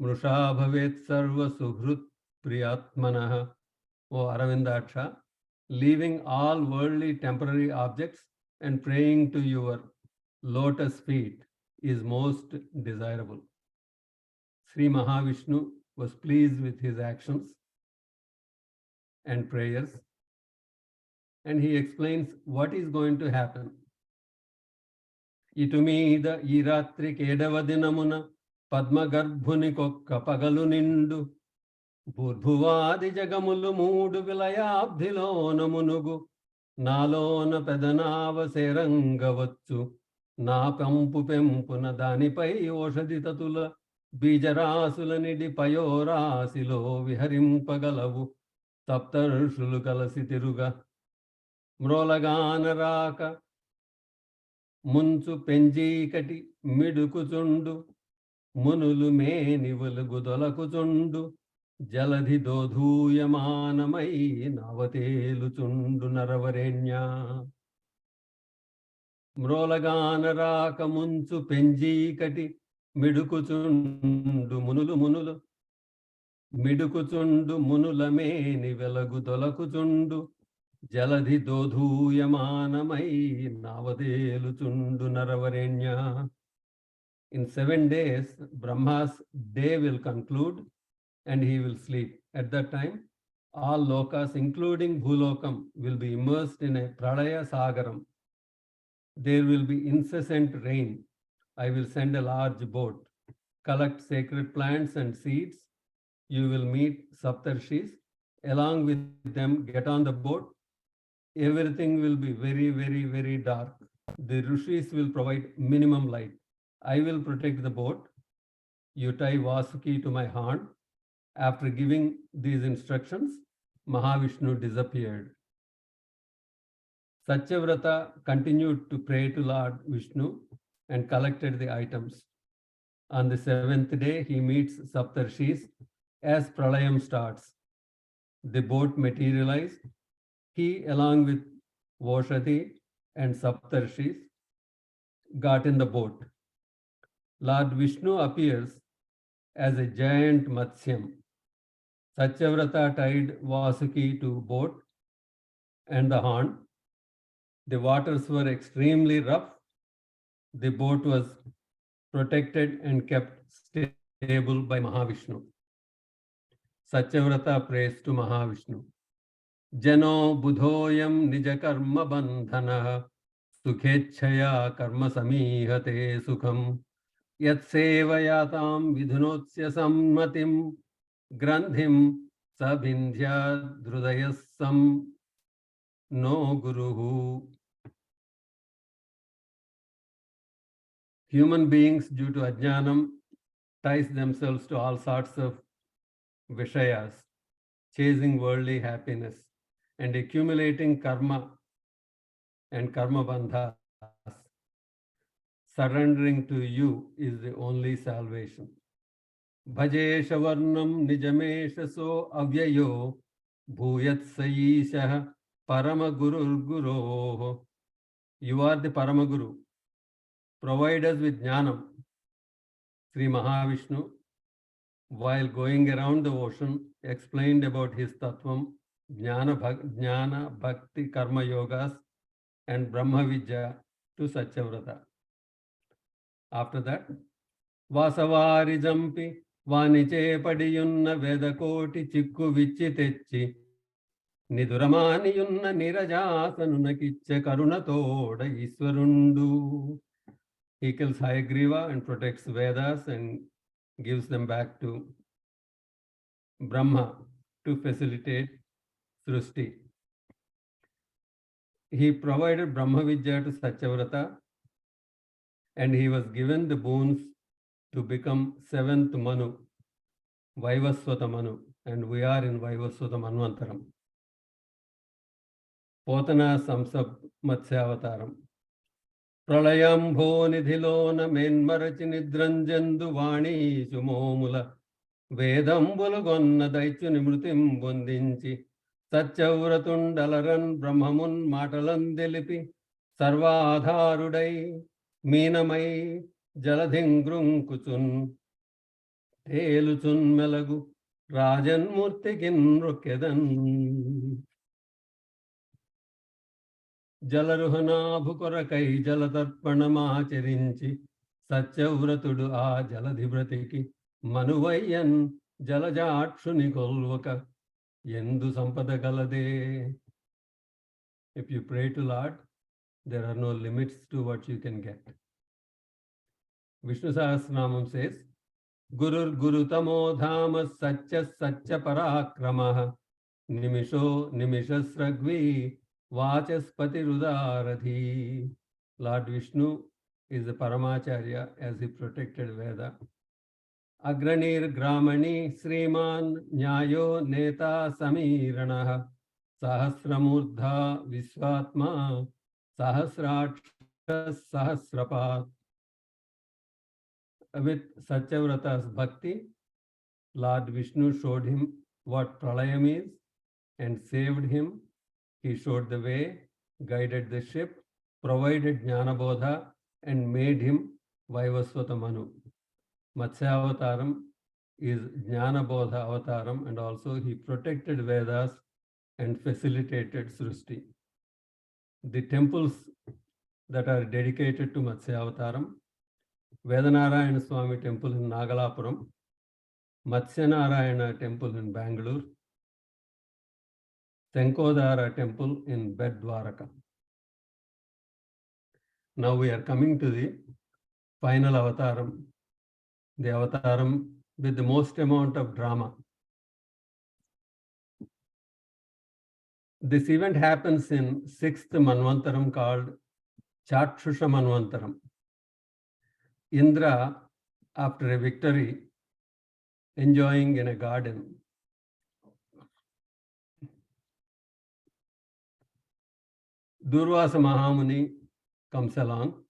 Mrusha Bhavet Sarva Suhrut Priyatmanaha. O Aravindaksha, leaving all worldly temporary objects and praying to your lotus feet is most desirable. Sri Mahavishnu was pleased with his actions and prayers, and he explains what is going to happen. Itumida iratri kedavadinamuna padma garbhuni kokka pagalu nindu భూర్భువాది జగములు మూడు విలయాబ్ధిలోన మునుగు నాలోన పెదనావసేరంగవచ్చు నా పెంపున దానిపై ఓషధి తతుల బీజరాసుల నిడి పయోరాశిలో విహరింపగలవు సప్తర్షులు కలసి తిరుగా మ్రోలగానరాక ముంచు పెంజీకటి మిడుకుచుండు మునులు మేనివులుగు దొలకుచుండు జలధి దోధూయమానమై నవతేలుచుండు నరవరేణ్య. మ్రోలగానరాక ముంచు పెంజీకటి మిడుకుచుండు మునులు మిడుకుచుండు మునుల మేని వెలగు దొలకుచుండు జలధి దోధూయమానమై నవతేలుచుండు నరవరేణ్య. In 7 days, Brahma's day will conclude and he will sleep. At that time, all lokas, including Bhulokam, will be immersed in a pralaya sagaram. There will be incessant rain. I will send a large boat. collect sacred plants and seeds. You will meet Saptarshis. Along with them, get on the boat. Everything will be very, very, very dark. The Rishis will provide minimum light. I will protect the boat. You tie Vasuki to my horn. After giving these instructions, Mahavishnu disappeared. Satyavrata continued to pray to Lord Vishnu and collected the items. On the 7th day, he meets Saptarshis as Pralayam starts. The boat materialized. He, along with Voshati and Saptarshis, got in the boat. Lord Vishnu appears as a giant Matsyam. Satyavrata tied Vasuki to boat and the horn. The waters were extremely rough. The boat was protected and kept stable by Mahavishnu. Satyavrata prays to Mahavishnu. Jano budhoyam nijakarma bandhana sukhechaya karma samihate sukham yat sevayatam vidhunotsya sammatim grandhim sabindhya drudayasam no guruhu. Human beings, due to Adhyanam, ties themselves to all sorts of Vishayas, chasing worldly happiness and accumulating karma and karma bandhas. Surrendering to you is the only salvation. Bhajesha varnam nijamesha so avyayo bhuyat sayisha paramagurur guroho. You are the Paramaguru. Provide us with jnanam. Sri Mahavishnu, while going around the ocean, explained about his tattvam, jnana, bhakti, karma yogas, and Brahma Vidya to Satyavrata. After that, Vasavari Jampi, Vaniche Padiyunna Vedakoti Chikku Vichi Techi, Niduramani Yunna Nirajasanuna Kicha Karuna Toda Iswarundu. He kills Hayagriva and protects Vedas and gives them back to Brahma to facilitate Srushti. He provided Brahma Vidya to Satyavrata and he was given the boons to become 7th Manu, Vaivaswata Manu, and we are in Vaivaswata Manvantaram. Potana Samsab Matsya Avataram. Pralayambho nidhilona menmarachi nidranjandu vani sumomula Vedambulu gonna daichu nimrutim bondinchi Satyavuratundalaran brahmamun matalan delipi Sarvadharudai Meenamai Jaladhingrung kuchun Teluchun melagu Rajan Murtikin Rukedan Jalaruhana Bhukurakai Jalatarpanamacharinchi Satyavratudu a Jaladhibratiki Manuvayan Jalajatshunikolvaka Yendu Sampada Galade. If you pray to Lord, there are no limits to what you can get. Vishnu Sahasranamam says, Gurur Guru Tamo Dhama Satya Satya Parakramaha Nimisho Nimishasragvi Vachaspati Rudaradhi. Lord Vishnu is the Paramacharya as he protected Veda. Agranir Gramani Sriman Nyayo Neta Samiranaha Sahasramurdha Visvatma Sahasraksha Sahasrapat. With Satyavrata's bhakti, Lord Vishnu showed him what pralayam is and saved him. He showed the way, guided the ship, provided Jnana Bodha, and made him Vaivaswata Manu. Matsya Avataram is Jnana Bodha Avataram, and also he protected Vedas and facilitated Srushti. The temples that are dedicated to Matsya Avataram: Vedanarayana Swami Temple in Nagalapuram, Matsya Narayana Temple in Bengaluru, Tenkodara Temple in Bedwaraka. Now we are coming to the final avataram the avataram with the most amount of drama. This event happens in 6th Manvantaram called Chakshusha Manvantaram. Indra, after a victory, enjoying in a garden, Durvasa Mahamuni comes along.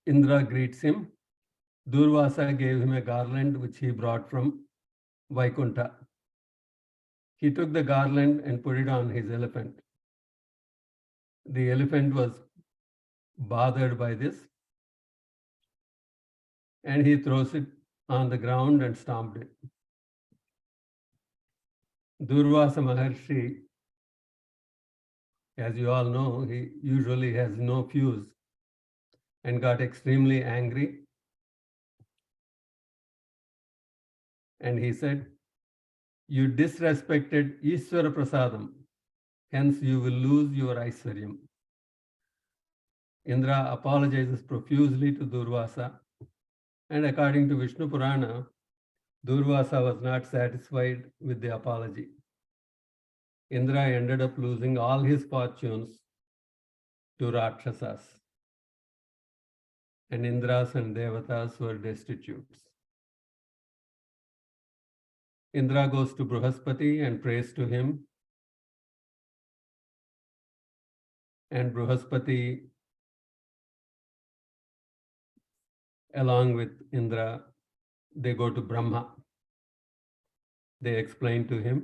Indra greets him. Durvasa gave him a garland which he brought from Vaikunta. He took the garland and put it on his elephant. The elephant was bothered by this, and he throws it on the ground and stomped it. Durvasa Maharshi, as you all know, he usually has no fuse, and got extremely angry. And he said, "You disrespected Ishvara Prasadam, hence you will lose your Aiswaryam." Indra apologizes profusely to Durvasa, and according to Vishnu Purana, Durvasa was not satisfied with the apology. Indra ended up losing all his fortunes to Rakshasas, and Indras and Devatas were destitute. Indra goes to Bruhaspati and prays to him, and Bruhaspati, along with Indra, they go to Brahma. They explain to him,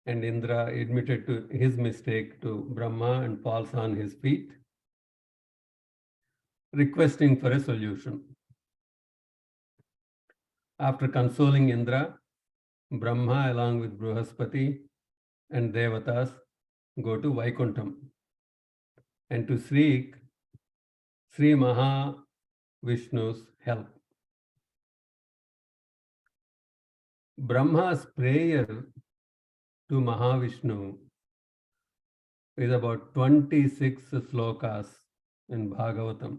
and Indra admitted to his mistake to Brahma and falls on his feet, requesting for a solution. After consoling Indra, Brahma along with Bruhaspati and Devatas go to Vaikuntham and to seek Sri Mahavishnu's help. Brahma's prayer to Mahavishnu is about 26 slokas in Bhagavatam.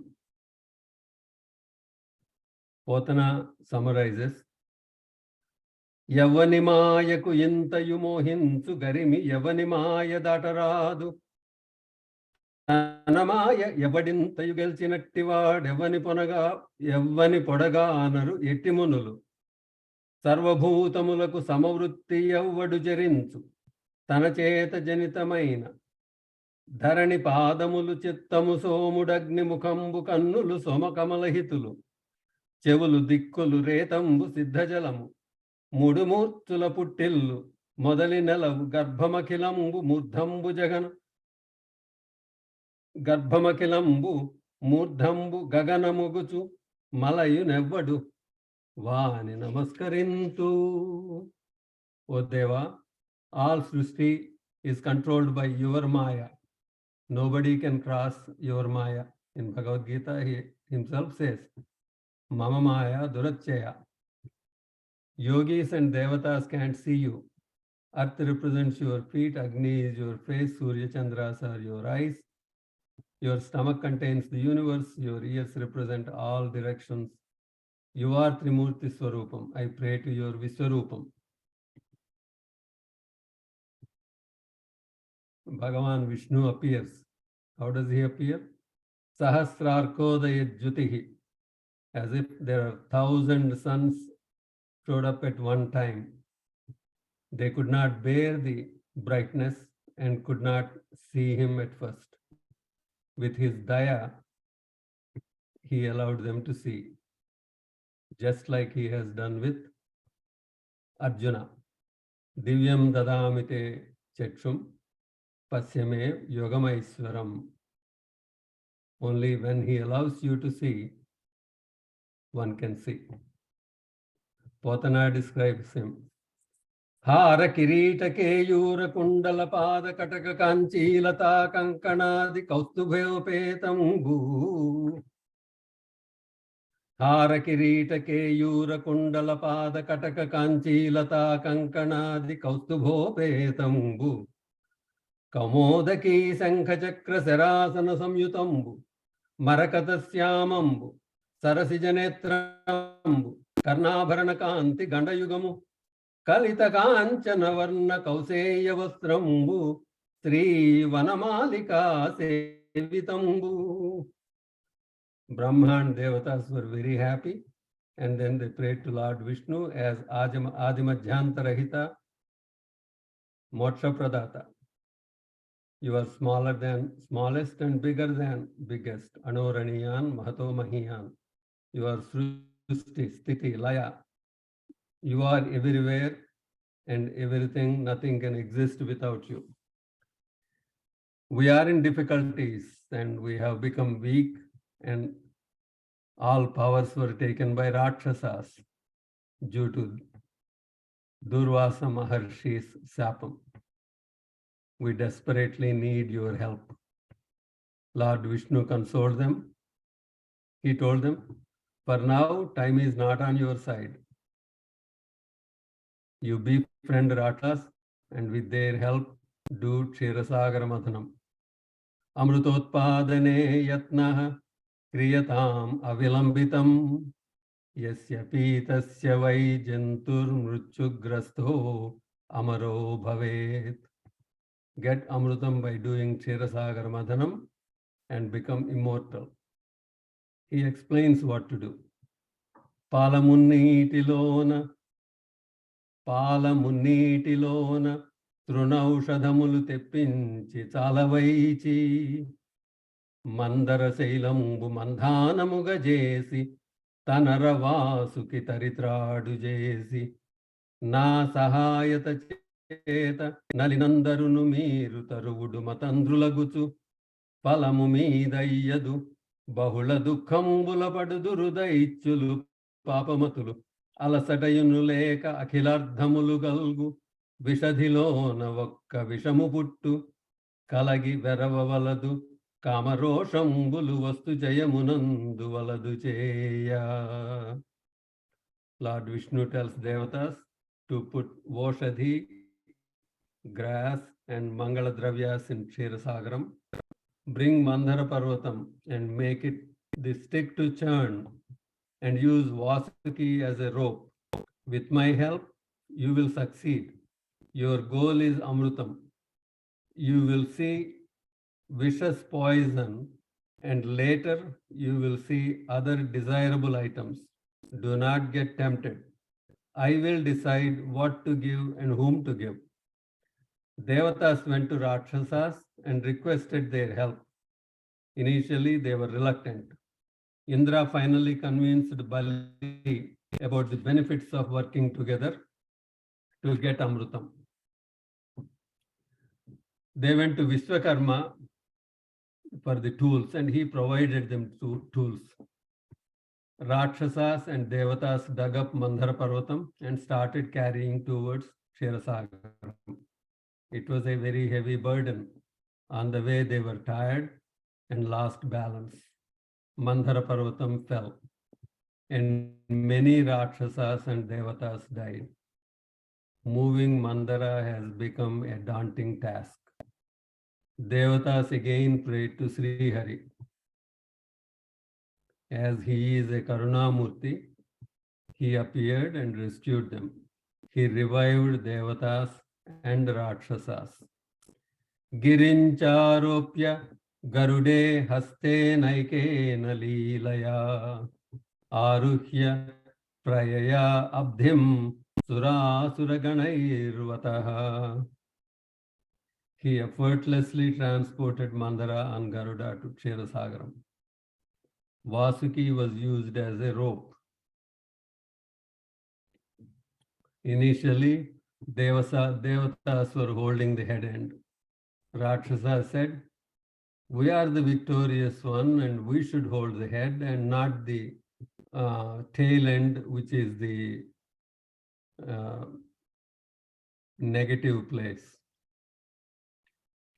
Potana summarizes, Yavanimaya kuyintayu mohinsu garimi yavanimaya dataradu Tanamaya yavadintayu gelchinattivaad yavani podaga anaru ettimunulu Sarvabhutamulaku samavrutti yavvadu jarinchu tana cheta janitamaina ధరణి పాదములు చిత్తము సోముడగ్ని ముఖంబు కన్నులు సోమకమలహితులు చెవులు దిక్కులు రేతంబు సిద్ధజలము మూడు మూర్తుల పుట్టిల్లు మొదలి నెలవు గర్భమఖిలంబు మూర్ధంబు జగన గర్భమఖిలంబు మూర్ధంబు గగనముగుచు మలయునెవ్వడు వాని నమస్కరింతు. O Deva, all Srishti is controlled by your Maya. Nobody can cross your Maya. In Bhagavad Gita, he himself says, Mama Maya Durachaya. Yogis and Devatas can't see you. Earth represents your feet, Agni is your face, Surya Chandras are your eyes. Your stomach contains the universe, your ears represent all directions. You are Trimurti Swarupam. I pray to your Viswarupam. Bhagavan Vishnu appears. How does he appear? Sahasrarkodaya Jyutihi. As if there are 1,000 suns showed up at one time. They could not bear the brightness and could not see him at first. With his daya, he allowed them to see. Just like he has done with Arjuna. Divyam dadamite chakshum pasyame yogamaiswaram. Only when he allows you to see, one can see. Potana describes him. Hara kirita keyura kundala pada kataka kanchilata kankanadi kaustubhopetambu. Hara kirita keyura kundala pada kataka kanchilata kankanadi kaustubhopetambu. Kamodaki sankha chakra sarasana samyutambu. Marakatashyamambu. సరసిజనేత్రంబు కర్ణాభరణ కాంతి గండయుగము కలిత కాంచన వర్ణ కౌసేయ వస్త్రంబు Shri వనమాలికా సేవితంబు. Brahma and Devatas were very happy, and then they prayed to Lord Vishnu as Adimadhyantarahita Moksha Pradata. You are smaller than smallest and bigger than biggest. Anoraniyan Mahato Mahiyan. You are Srusti, Sthiti, Laya. You are everywhere and everything, nothing can exist without you. We are in difficulties and we have become weak, and all powers were taken by Rakshasas due to Durvasa Maharshi's sapam. We desperately need your help. Lord Vishnu consoled them. He told them, for now, time is not on your side. You befriend Rakshas and with their help, do Ksherasagara Mathanam. Amrutotpadane yatnaha kriyatam avilambitam yasya pitasya vai jantur mrutyugrastho amaro bhavet. Get Amrutam by doing Ksherasagara Mathanam and become immortal. He explains what to do. పాలమున్నీటిలోన తృణౌషధములు తెప్పించి చాలవైచి మందర శైలంబు మంధానముగ చేసి తనరవాసుకి తరిత్రాడు చేసి నా సహాయత చేత నలినందరును మీరు తరువుడు మతంద్రులగుచు ఫలము మీదయ్యదు బహుళ దుఃఖంబుల పడుదురు దైత్యులు పాపమతులు అలసటయును లేక అఖిలార్థములు గల్గు విషధిలోన ఒక్క విషము పుట్టు కలగి వెరవవలదు కామరోషంబులు వస్తు జయమునందు వలదు చేయ. Lord Vishnu tells Devatas to put Voshadhi, grass and Mangala Dravyas in Ksherasagaram. Bring Mandara Parvatam and make it the stick to churn, and use Vasuki as a rope. With my help, you will succeed. Your goal is Amrutam. You will see vicious poison, and later you will see other desirable items. Do not get tempted. I will decide what to give and whom to give. Devatas went to Rakshasas and requested their help. Initially, they were reluctant. Indra finally convinced Bali about the benefits of working together to get Amrutam. They went to Vishwakarma for the tools, and he provided them tools. Rakshasas and Devatas dug up Mandara Parvatam and started carrying towards Ksherasagaram. It was a very heavy burden. On the way, they were tired and lost balance. Mandara Parvatam fell, and many Rakshasas and Devatas died. Moving Mandara has become a daunting task. Devatas again prayed to Sri Hari. As he is a Karunamurti, he appeared and rescued them. He revived Devatas and Rakshasas. Girincharopya Garude haste naikena leelaya aruhya prayaya abdhim surasuraganayirvataha. He effortlessly transported Mandara on Garuda to Ksherasagaram. Vasuki was used as a rope. Initially, Devatas were holding the head end. Rakshasa said, we are the victorious one and we should hold the head and not the tail end, which is the negative place.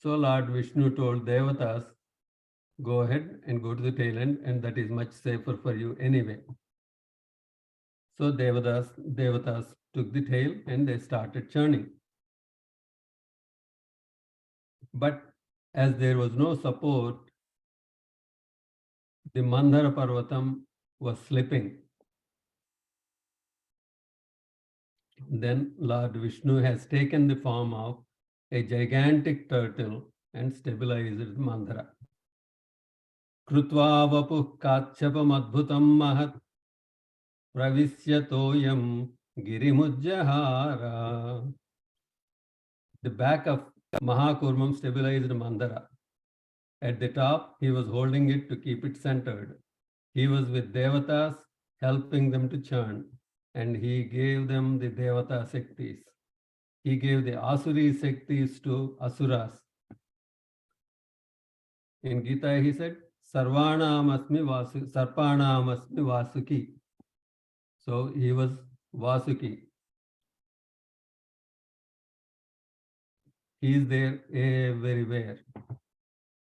So Lord Vishnu told Devatas, go ahead and go to the tail end, and that is much safer for you anyway. So Devatas took the tail and they started churning. But as there was no support, the Mandara Parvatam was slipping. Then Lord Vishnu has taken the form of a gigantic turtle and stabilized Mandara. Krutva vapuh kachapam adbhutam mahat pravisyatoyam girimujjahara. The back of Mahakurmam stabilized Mandara. At the top, he was holding it to keep it centered. He was with Devatas, helping them to churn, and he gave them the Devata Shaktis. He gave the Asuri Shaktis to Asuras. In Gita, he said, Sarvanam asmi Vasu, Sarpanam asmi Vasuki. So he was Vasuki. He is there everywhere.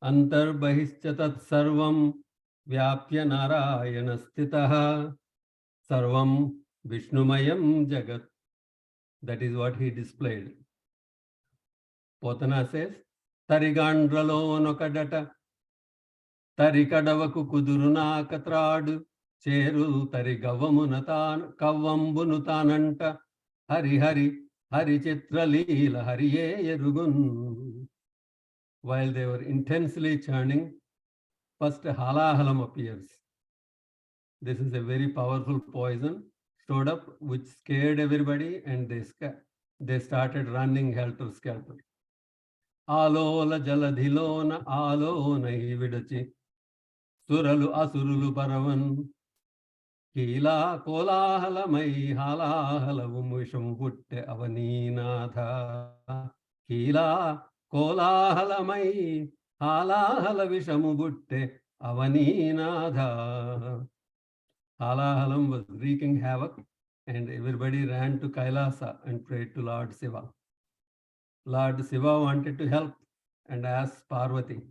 Antar bahishchatat sarvam vyapya narayana stitaha sarvam vishnumayam jagat. That is what he displayed. Potana says, Tarigandralo nokadata Tarikadavaku kuduruna katradu Cheru tarigavamunatan kavambunutananta Hari Hari Hari Chitra Leela Hariye Yerugun. While they were intensely churning, first halahalam appears. This is a very powerful poison stored up which scared everybody, and they started running helter-skelter. Alola jaladhilona alona hividachi suralu asurulu paravan Kila kolahalamai halahalavum visham putte avaninatha Kila kolahalamai halahala vishamu putte avaninatha. Halahalam was wreaking havoc, and everybody ran to Kailasa and prayed to Lord Shiva. Lord Shiva wanted to help and asked Parvati.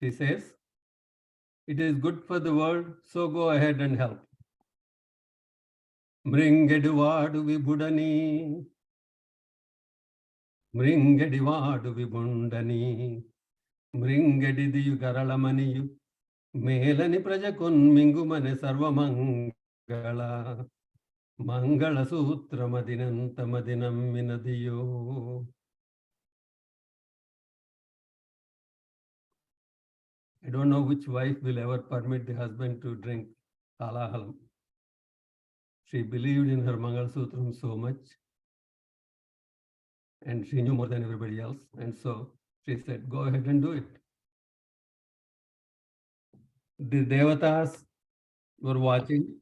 She says, it is good for the world, so go ahead and help. Mringedivadu vibudani, Mringedivadu vibundani, Mringedidiyu garalamaniyu, Melani prajakun mingumane sarvamangala, Mangala sutra madinanta madinam minadiyo. I don't know which wife will ever permit the husband to drink halahalam. She believed in her Mangal Sutram so much, and she knew more than everybody else. And so she said, go ahead and do it. The Devatas were watching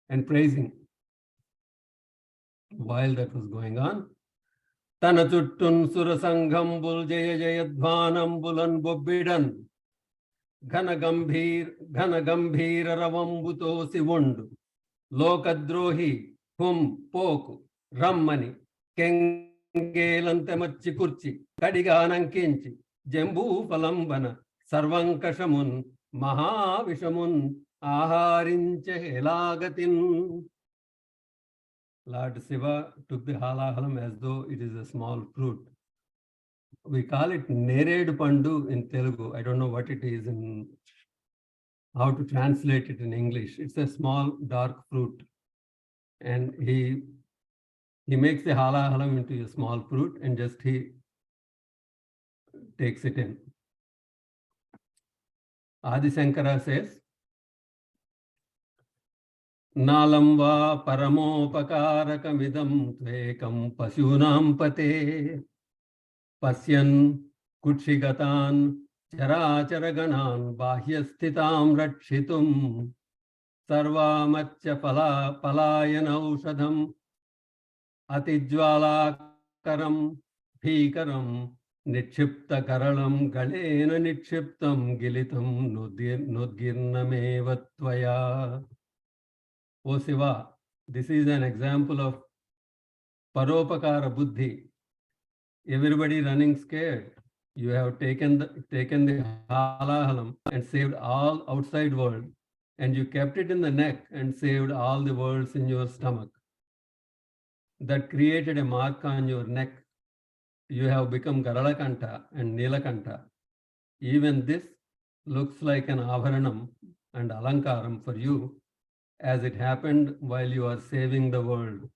and praising. While that was going on, Tanachuttun Surasangham Bul Jaya Jayadvanam Bulan Bobbidan Ghanagambhir Ravambuto Sivundu Lokadrohi Hum Poku Rammani Kengelante Machi Kurchi Kadiganan Kinchi Jembu Palambana Sarvankashamun Mahavishamun Aharinche Helagatin. Lord Shiva took the halahalam as though it is a small fruit. We call it Nered Pandu in Telugu. I don't know what it is in how to translate it in English. It's a small dark fruit. And he makes the halahalam into a small fruit and just he takes it in. Adi Shankara says, Nalam va paramopakarakam tvekam pasyunam pate pasyan kutshigatan characharaгаnan bahyasthitam rakshitum sarva Matsya palayana aushadham atijwalakaram bhikaram nitshipta karalam galena nitshiptam gilitam nudgirnameva tvaya. O Shiva, this is an example of paropakara buddhi. Everybody running scared. You have taken the halahalam and saved all outside world, and you kept it in the neck and saved all the worlds in your stomach. That created a mark on your neck. You have become Garalakanta and Nilakanta. Even this looks like an avaranam and alankaram for you, as it happened while you are saving the world.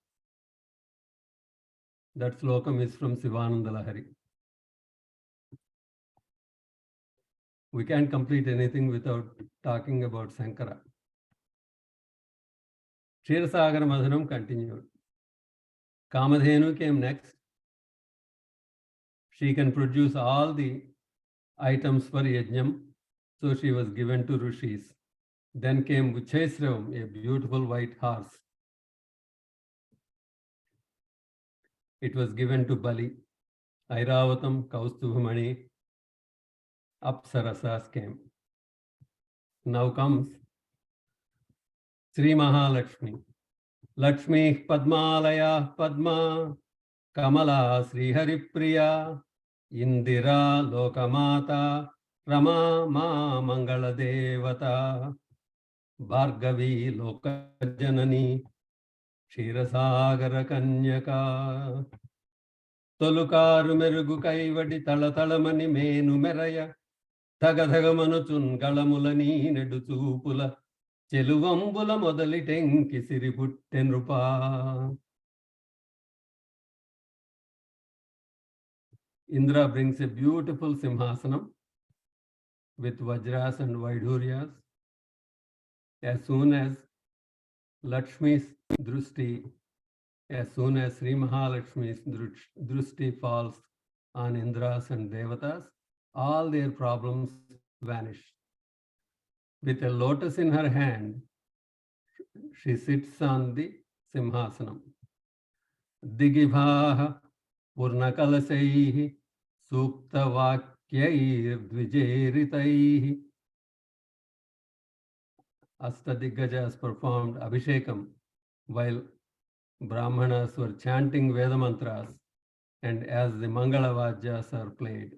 That slokam is from Sivananda Lahari. We can't complete anything without talking about Sankara. Ksheerasagar Madhanam continued. Kamadhenu came next. She can produce all the items for yajnam, so she was given to rishis. Then came Uchesravam, a beautiful white horse. It was given to Bali. Airavatam, Kaustubhamani, Apsarasas came. Now comes Sri Mahalakshmi. Lakshmi Padmalaya Padma, Kamala Sri Haripriya, Indira Lokamata, Rama Ma Mangala Devata, Bhargavi Lokajanani, Ksheerasagara Kanyaka. Tolukaru merugu kaivadi talatalamani menu meraya, Tagadhagamanuchun galamulani nedu chupula, Cheluvambula modalitenki siriputten rupa. Indra brings a beautiful simhasanam with vajras and vaiduryas. As soon as Lakshmi's drusti, as soon as Sri Mahalakshmi's drusti falls on Indras and Devatas, all their problems vanish. With a lotus in her hand, she sits on the simhasanam. Digibhaha Purnakalasaihi Sukta Vakyair Dvijeritaihi. Astadigajas performed Abhishekam while Brahmanas were chanting Veda mantras and as the Mangala Vajjas are played.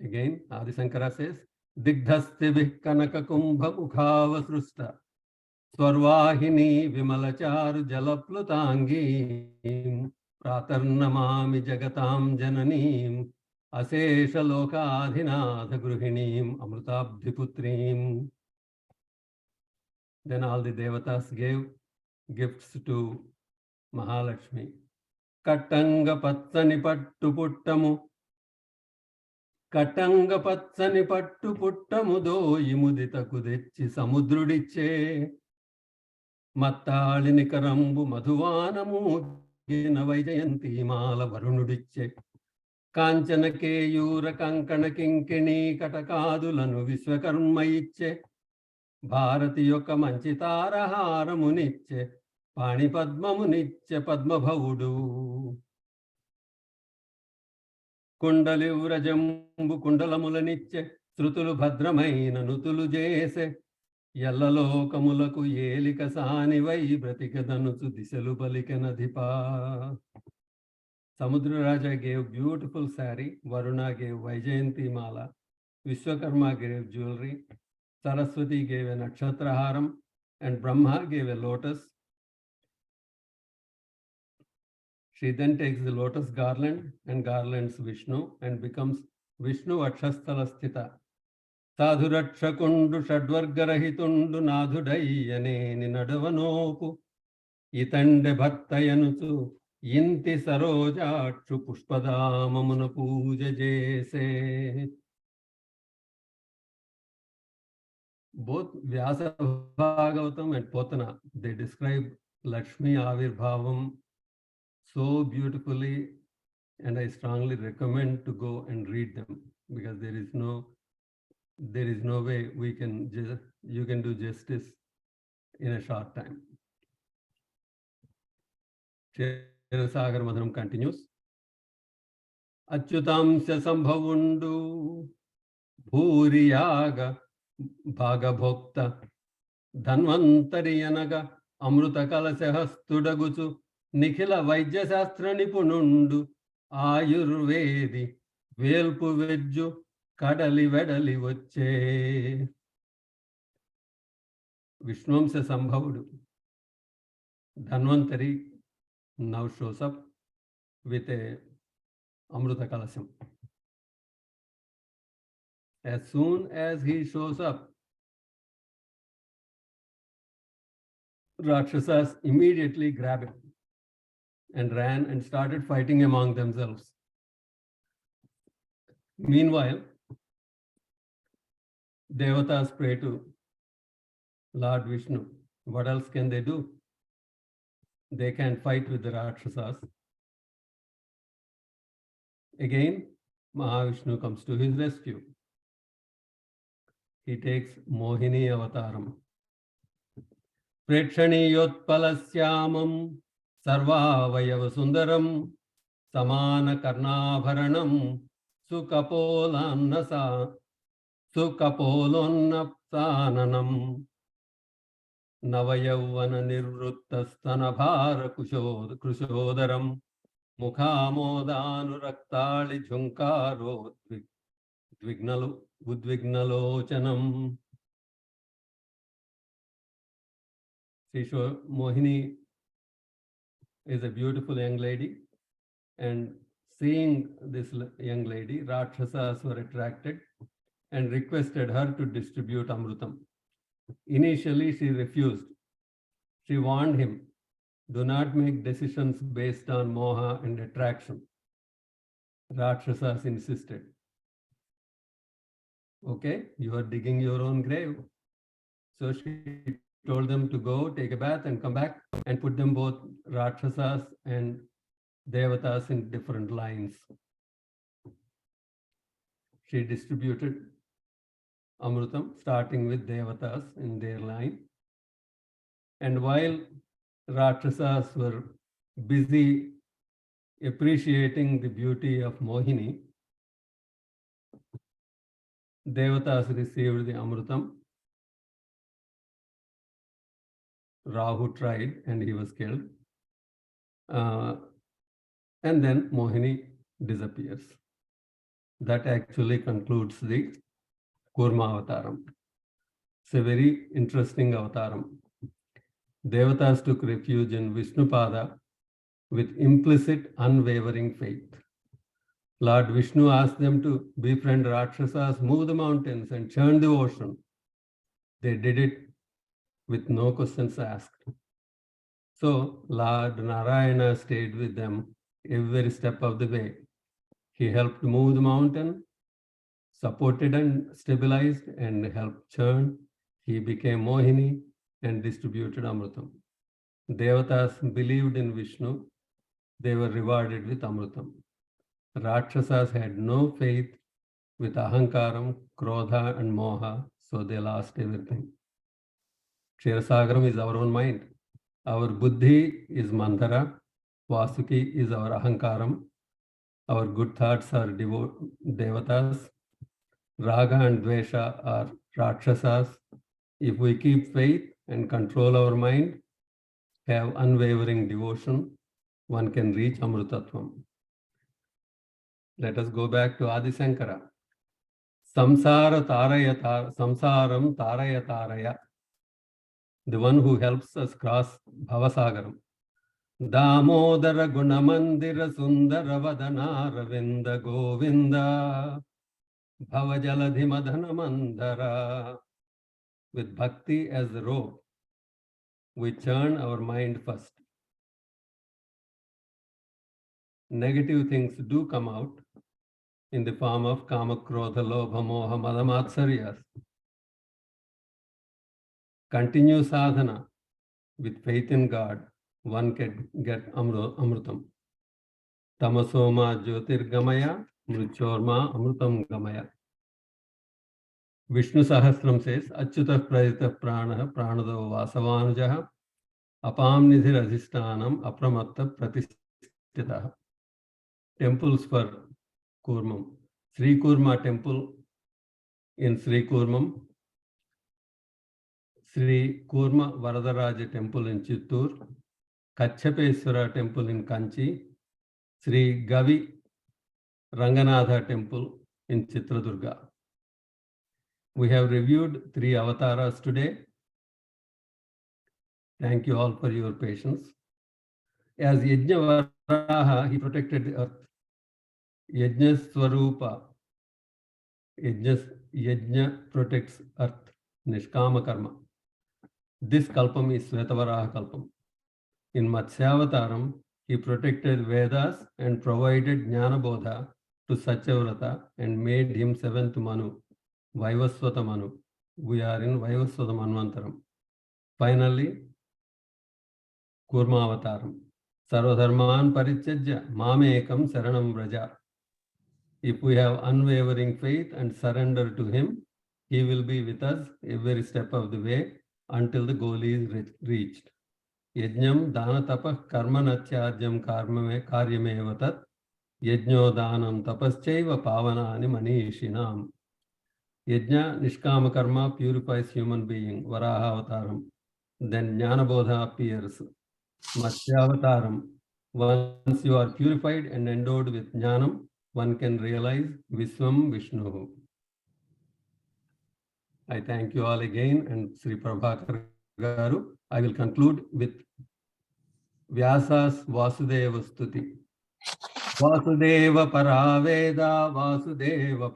Again, Adi Shankara says, Digdhastibhi Kanaka Kumbha Mukhava Srusta Swarvahini Vimalacharu Jalaplutangi Pratarnamami Jagatam Jananim Asesha Lokadhinatha Gruhinim Amrutabdhiputrim. Then all the devatas gave gifts to Mahalakshmi. Katanga Patsani Pattu Puttamu Katanga Patsani Pattu Puttamu Doyi Mudita Kudechi Samudrudiche Mattalini Karambu Madhuvanamu Gina Vaijayanti Mala Varunudiche Kanchana Keyura Kankana Kinkini Katakadulanu Visvakarma Iche Bharati Yoka Manchitara Haramuniche Pani Padma Muniche Padma Bhaudu Kundali Urajambu Kundalamulaniche Strutulu Bhadramaina Nutulu Jese Yallalokamulaku Yelika Sani Vai Bratikadanusu Diselu Palikanadhipa. Samudra Raja gave beautiful sari, Varuna gave Vaijayanti Mala, Vishwakarma gave jewelry, Saraswati gave a nakshatra haram, and Brahma gave a lotus. She then takes the lotus garland and garlands Vishnu and becomes Vishnu Akshasthalasthita. Sadhurakshakundu Shadvargarahitundu Nadhudayane Ninadavanopu Itande Bhattayanutu Yinti Sarojakshu Pushpadamamuna Puja Jese. Both Vyasa Bhagavatam and Potana, they describe Lakshmi Avirbhavam so beautifully, and I strongly recommend to go and read them because there is no way you can do justice in a short time. Ksheerasagar Madhanam continues. Achyutamsya Sambhavundu Bhuriyaga Bhagabhokta Dhanvantari Amruta Kalasahastudagusu Nikhila Vaidya Shastra Nipunundu Ayurvedi Velpu Vejju Kadali Vedali Vache. Vishnumsa Sambhavudu Dhanvantari now shows up with a Amruta Kalasam. As soon as he shows up, Rakshasas immediately grab him and ran and started fighting among themselves. Meanwhile, Devatas pray to Lord Vishnu. What else can they do? They can fight with the Rakshasas. Again, Mahavishnu comes to his rescue. He takes Mohini Avataram. Prekshaniyottpalasyamam sarvavayav sundaram samana karnabharanam sukapolonnapsananam navayavana nirvrittastanabhara kushodaram mukhamodanuраktali jhunkaro udvignalochanam. Mohini is a beautiful young lady, and seeing this young lady, Rakshasas were attracted and requested her to distribute Amrutam. Initially, she refused. She warned him, do not make decisions based on moha and attraction. Rakshasas insisted. Okay, you are digging your own grave. So she told them to go, take a bath and come back and put them both, Rakshasas and Devatas, in different lines. She distributed Amrutam, starting with Devatas in their line. And while Rakshasas were busy appreciating the beauty of Mohini, Devatas received the Amrutam. Rahu tried and he was killed. And then Mohini disappears. That actually concludes the Kurma Avataram. It's a very interesting Avataram. Devatas took refuge in Vishnupada with implicit, unwavering faith. Lord Vishnu asked them to befriend Rakshasas, move the mountains and churn the ocean. They did it with no questions asked. So Lord Narayana stayed with them every step of the way. He helped move the mountain, supported and stabilized, and helped churn. He became Mohini and distributed Amrutam. Devatas believed in Vishnu. They were rewarded with Amrutam. Rakshasas had no faith with Ahankaram, Krodha and Moha, so they lost everything. Kshetrasagaram is our own mind. Our Buddhi is Mandara. Vasuki is our Ahankaram. Our good thoughts are Devatas. Raga and Dvesha are Rakshasas. If we keep faith and control our mind, have unwavering devotion, one can reach Amrutatvam. Let us go back to Adi Sankara. Samsaram taraya taraya. The one who helps us cross Bhavasagaram. Damodara gunamandira sundara vadana ravinda govinda bhavajaladhi madhana mandara. With bhakti as the rope, we churn our mind first. Negative things do come out in the form of kama, krodha, lobha, moha, mada, matsaryas. Continue sadhana with faith in God, one can get amrutam. Tamasoma jyotirgamaya, mruchorma amrutam gamaya. Vishnu Sahasram says, Achyuta prajita prana pranado vasavanujaha apam nidhir adhishtanam apramatta pratisthitaha. Temples for Kurmam. Sri Kurma temple in Sri Kurmam, Sri Kurma Varadaraja temple in Chittur, Kachapeswara temple in Kanchi, Sri Gavi Ranganatha temple in Chitradurga. We have reviewed 3 avatars today. Thank you all for your patience. As Yajna Varaha, he protected the earth. Yajna Swarupa Yajna protects earth, Nishkama karma. This kalpam is Svetavaraha kalpam. In Matsya Avataram, he protected Vedas and provided Jnana Bodha to Satyavrata and made him seventh Manu, Vaivasvata Manu. We are in Vaivasvata Manvantaram. Finally, Kurma Avataram. Sarvadharman Parityajya Mamekam Saranam Vraja. If we have unwavering faith and surrender to him, he will be with us every step of the way until the goal is reached. Yajnam dana tapah karma natyajyam karyameva tat yajno danam tapaschaiva pavanani manishinam. Yajna nishkama karma purifies human being, Varaha Avataram. Then Jnana Bodha appears, Matsya Avataram. Once you are purified and endowed with Jnanam, one can realize Viswam Vishnu. I thank you all again, and Sri Prabhakar Garu. I will conclude with Vyasa's Vasudeva Stuti. Vasudeva Paraveda, Vasudeva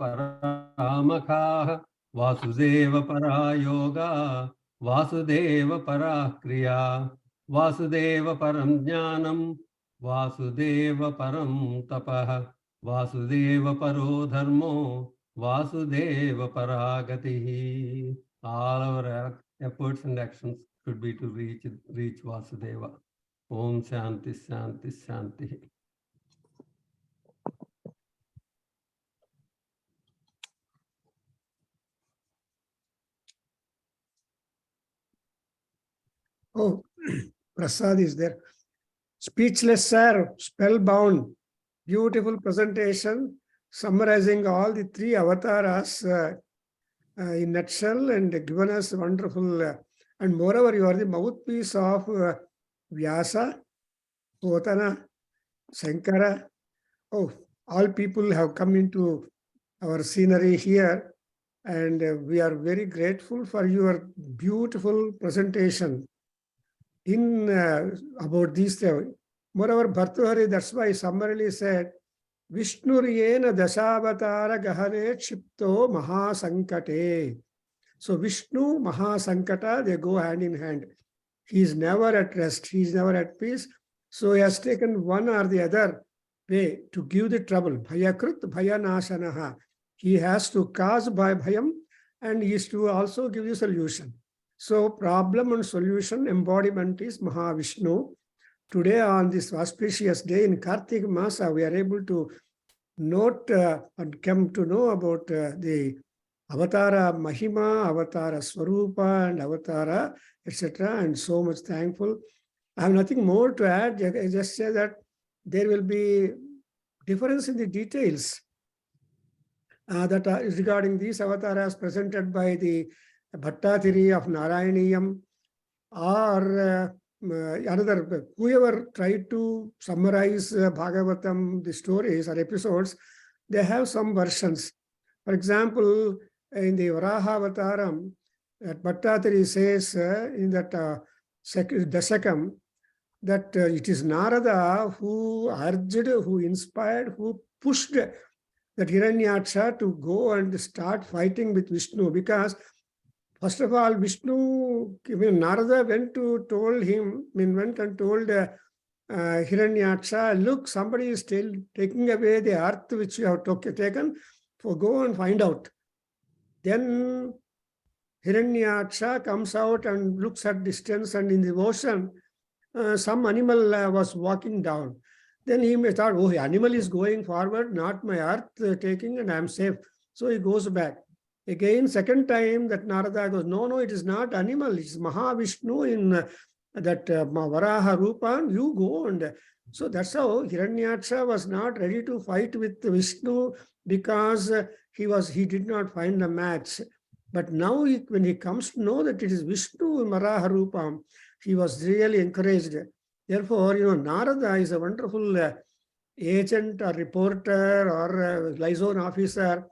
Paramakha, Vasudeva Parayoga, Vasudeva Parakriya, Vasudeva Param Jnanam, Vasudeva Param Tapah, Vasudeva Paro Dharmo, Vasudeva Paragatihi. All our efforts and actions should be to reach Vasudeva. Om Shanti Shanti Shanti. Oh, Prasad is there. Speechless, sir, spellbound. Beautiful presentation, summarizing all the three avatars in nutshell and given us wonderful. And moreover, you are the mouthpiece of Vyasa, Potana, Sankara. Oh, all people have come into our scenery here, and we are very grateful for your beautiful presentation in about these. Moreover, Bhartahari, that's why summarily said, Vishnuriyena Dashavatara Gahane Chipto Mahasankate. So Vishnu, Mahasankata, they go hand in hand. He is never at rest. He is never at peace. So he has taken one or the other way to give the trouble. Bhayakrut Bhayanashanaha. He has to cause bhayam and he is to also give you solution. So problem and solution embodiment is Mahavishnu. Today on this auspicious day in Kartik Masa, we are able to note and come to know about the Avatara Mahima, Avatara Swarupa and Avatara, etc. And so much thankful. I have nothing more to add. I just say that there will be difference in the details that is regarding these avatars presented by the Bhattatiri of Narayaniyam or another, whoever tried to summarize Bhagavatam, the stories or episodes, they have some versions. For example, in the Varaha Avataram, Bhattatiri says in that Dasakam, that it is Narada who urged, who inspired, who pushed that Hiranyaksha to go and start fighting with Vishnu, because first of all, Vishnu, Narada went and told Hiranyaksha, look, somebody is still taking away the earth which you have taken, so go and find out. Then Hiranyaksha comes out and looks at distance, and in the ocean, some animal was walking down. Then he may thought, oh, the animal is going forward, not my earth taking, and I am safe. So he goes back. Again, second time that Narada goes, no, it is not animal, it is Mahavishnu in that Varaha Rupa, you go. And so that's how Hiranyaksha was not ready to fight with Vishnu because he did not find a match. But now when he comes to know that it is Vishnu in Varaha Rupa, he was really encouraged. Therefore, Narada is a wonderful agent or reporter or liaison officer,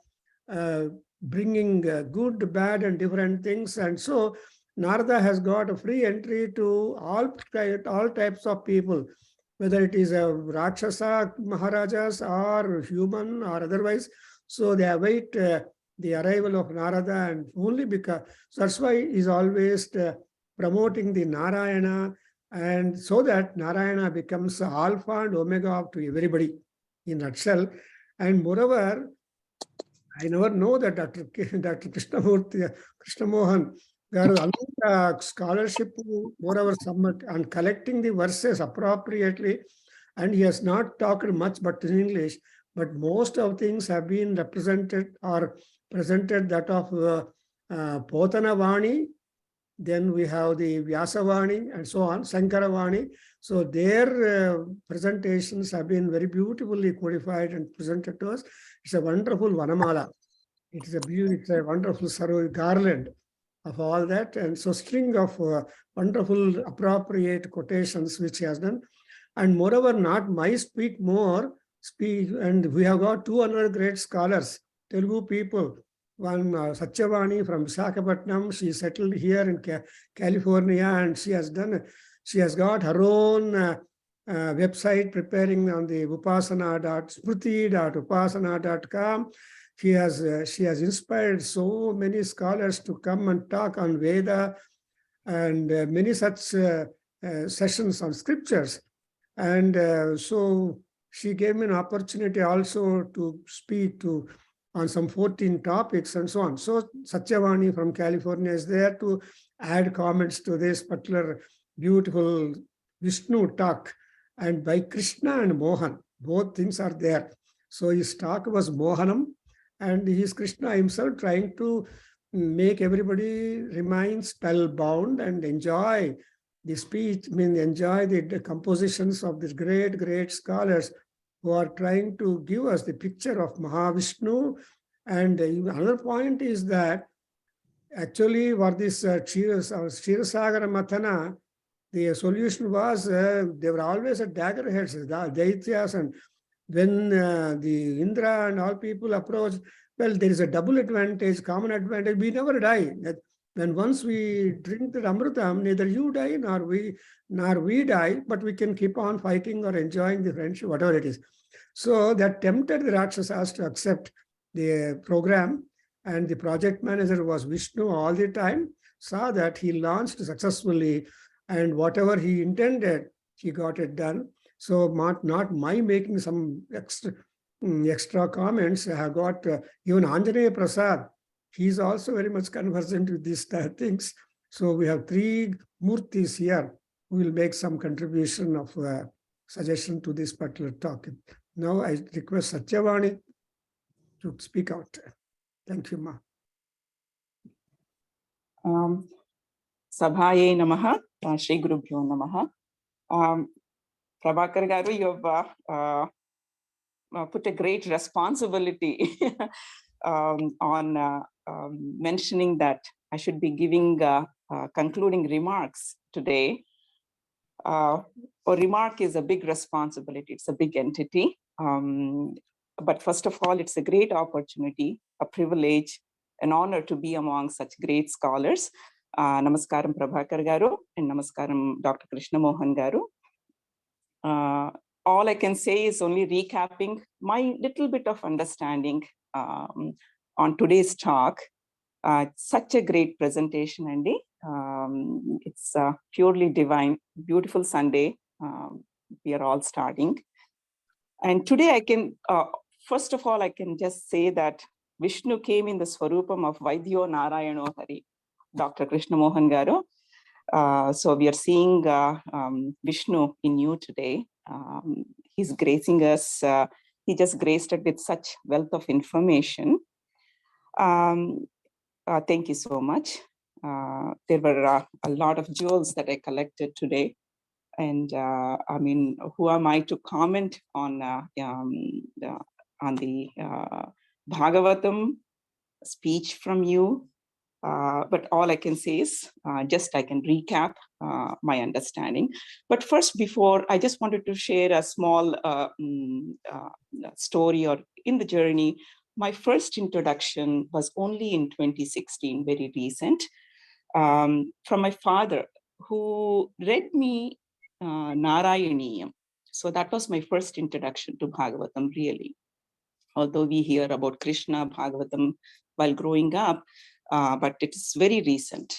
bringing good, bad, and different things. And so Narada has got a free entry to all types of people, whether it is a Rakshasa Maharajas or human or otherwise. So they await the arrival of Narada, and only because that's why he's always promoting the Narayana, and so that Narayana becomes alpha and omega to everybody in nutshell. And moreover, I never know that Dr. Krishna Mohan Garu scholarship, moreover, and collecting the verses appropriately, and he has not talked much but in English, but most of things have been represented or presented, that of Potana Vani, then we have the Vyasa Vani and so on, Sankara Vani. So their presentations have been very beautifully codified and presented to us. It's a wonderful Vanamala. It's a wonderful garland of all that. And so string of wonderful appropriate quotations which he has done. And moreover, not my speak, and we have got two other great scholars, Telugu people. One Satyavani from Visakhapatnam, she settled here in California, and she has got her own website preparing on the upasana.smriti.upasana.com. She has inspired so many scholars to come and talk on Veda and many such sessions on scriptures. And so she gave me an opportunity also to speak on some 14 topics and so on. So Satyavani from California is there to add comments to this particular beautiful Vishnu talk. And by Krishna and Mohan, both things are there. So his talk was Mohanam, and he is Krishna himself trying to make everybody remain spellbound and enjoy the speech, enjoy the compositions of these great, great scholars who are trying to give us the picture of Mahavishnu. And another point is that actually for this Kshirasagara Mathana, the solution was they were always at dagger heads, the Daityas, and when the Indra and all people approach, well, there is a double advantage, common advantage. We never die. When once we drink the Amritam, neither you die nor we die, but we can keep on fighting or enjoying the friendship, whatever it is. So that tempted the Rakshasas to accept the program, and the project manager was Vishnu all the time, saw that he launched successfully, and whatever he intended, he got it done. So not my making some extra comments. I have got even Anjaneya Prasad. He's also very much conversant with these things. So we have three murtis here who will make some contribution of suggestion to this particular talk. Now I request Satyavani to speak out. Thank you, Ma. Sabhaye Namaha, Shri Gurubhyo Namaha. Prabhakar Garu, you have put a great responsibility on mentioning that I should be giving concluding remarks today. A remark is a big responsibility. It's a big entity. But first of all, it's a great opportunity, a privilege, an honor to be among such great scholars. Namaskaram Prabhakar Garu and Namaskaram Dr. Krishna Mohan Garu. All I can say is only recapping my little bit of understanding on today's talk. Such a great presentation, Andy. It's purely divine, beautiful Sunday. We are all starting. And today I can, first of all, I can just say that Vishnu came in the Swarupam of Vaidyo Narayano Hari, Dr. Krishna Mohan Garu. So we are seeing Vishnu in you today. He's gracing us. He just graced us with such wealth of information. Thank you so much. There were a lot of jewels that I collected today. And I mean, who am I to comment on the Bhagavatam speech from you? But all I can say is just I can recap my understanding. But first, before, I just wanted to share a small story or in the journey. My first introduction was only in 2016, very recent, from my father, who read me Narayaniyam. So that was my first introduction to Bhagavatam, really. although we hear about Krishna, Bhagavatam while growing up, but it's very recent.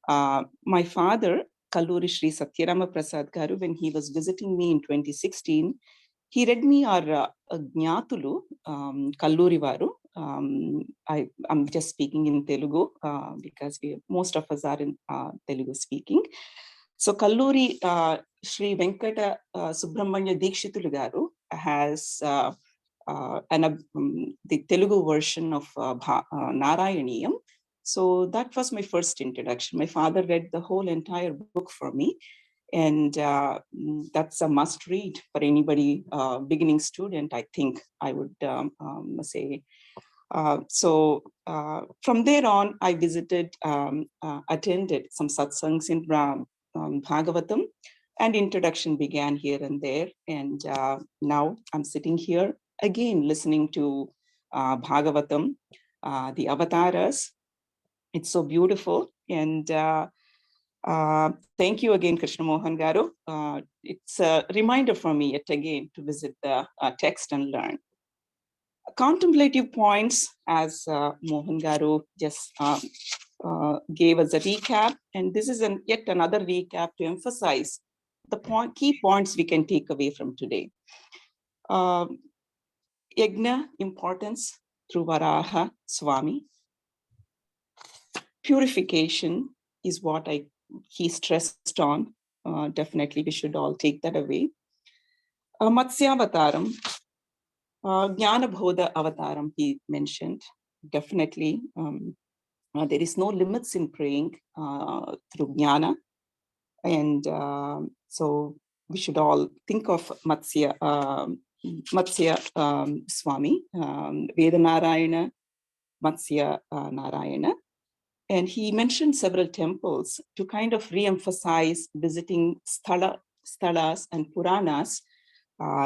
My father, Kalluri Sri Satyarama Prasad Garu, when he was visiting me in 2016, he read me our Gnatulu, Kalluri Varu. I'm just speaking in Telugu because most of us are in Telugu speaking. So Kalluri Sri Venkata Subramanya Dikshitulu Garu has the Telugu version of Narayaniyam. So that was my first introduction. My father read the whole entire book for me. And that's a must read for anybody, beginning student, I think I would say. So from there on, I visited, attended some satsangs in Bhagavatam, and introduction began here and there. And now I'm sitting here again, listening to Bhagavatam, the Avataras. It's so beautiful. And thank you again, Krishna Mohan Garu. It's a reminder for me yet again to visit the text and learn. Contemplative points, as Mohan Garu just gave us a recap, and this is yet another recap to emphasize the key points we can take away from today. Yajna importance through Varaha Swami. Purification is what he stressed on. Definitely we should all take that away. Matsya Avataram, Jnana Bodha Avataram he mentioned. Definitely there is no limits in praying through Jnana. And so we should all think of Matsya Swami, Veda Narayana, Matsya Narayana. And he mentioned several temples to kind of re-emphasize visiting Stalas and Puranas.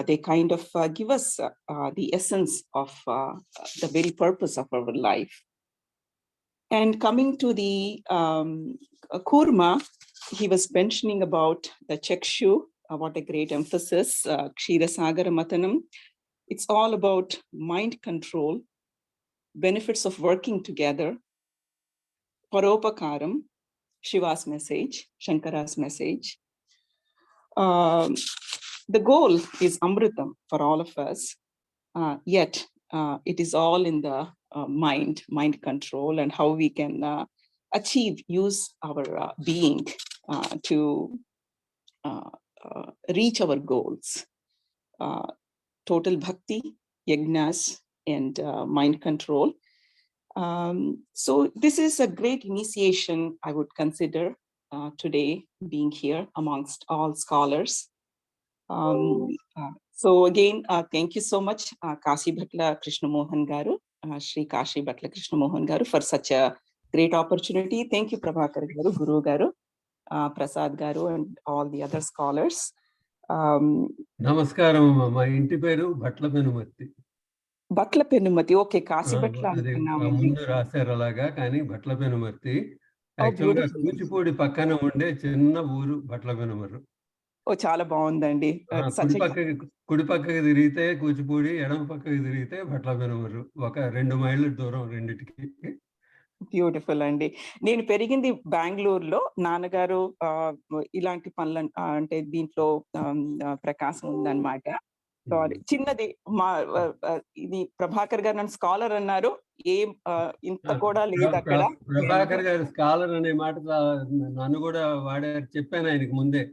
They kind of give us the essence of the very purpose of our life. And coming to the Kurma, he was mentioning about the Chakshu, what a great emphasis, Kshira Sagara Matanam. It's all about mind control, benefits of working together, Paropakaram, Shiva's message, Shankara's message. The goal is Amritam for all of us, yet it is all in the mind control, and how we can use our being to reach our goals. Total bhakti, yajnas, and mind control. So this is a great initiation, I would consider today, being here amongst all scholars. So again, thank you so much, Kashi Bhatla Krishna Mohan Garu, Sri Kashi Bhatla Krishna Mohan Garu, for such a great opportunity. Thank you, Prabhakar Garu, Guru Garu, Prasad Garu, and all the other scholars. Namaskaram, my inti peru Bhatla Penumati. Bhatla Penumati, okay, Kashi Bhatla. Mundu rasaru alaga, kani Bhatla Penumati. Actually, Kuchipudi pakkana unde chinna ఊరు Bhatla Penumatu. ఓ చాలా బాగుందండి. కుడి పక్కకి తిరిగితే కూచిపూడి, ఎడమ పక్కకి తిరిగితే భట్ల పెనుమరు. ఒక 2 మైళ్ళ దూరం రెండిటికి. బ్యూటిఫుల్ అండి. నేను పెరిగింది బెంగళూరులో. నాన్నగారు ఇలాంటి పనులు అంటే దీంట్లో ప్రకాశం ఉందన్నమాట. చిన్నది ఇది ప్రభాకర్ గారు నన్ను స్కాలర్ అన్నారు. ఏం ఇంత కూడా లేదు అక్కడ. ప్రభాకర్ గారు స్కాలర్ అనే మాట నన్ను కూడా వాడారు, చెప్పాను ఆయనకి ముందే.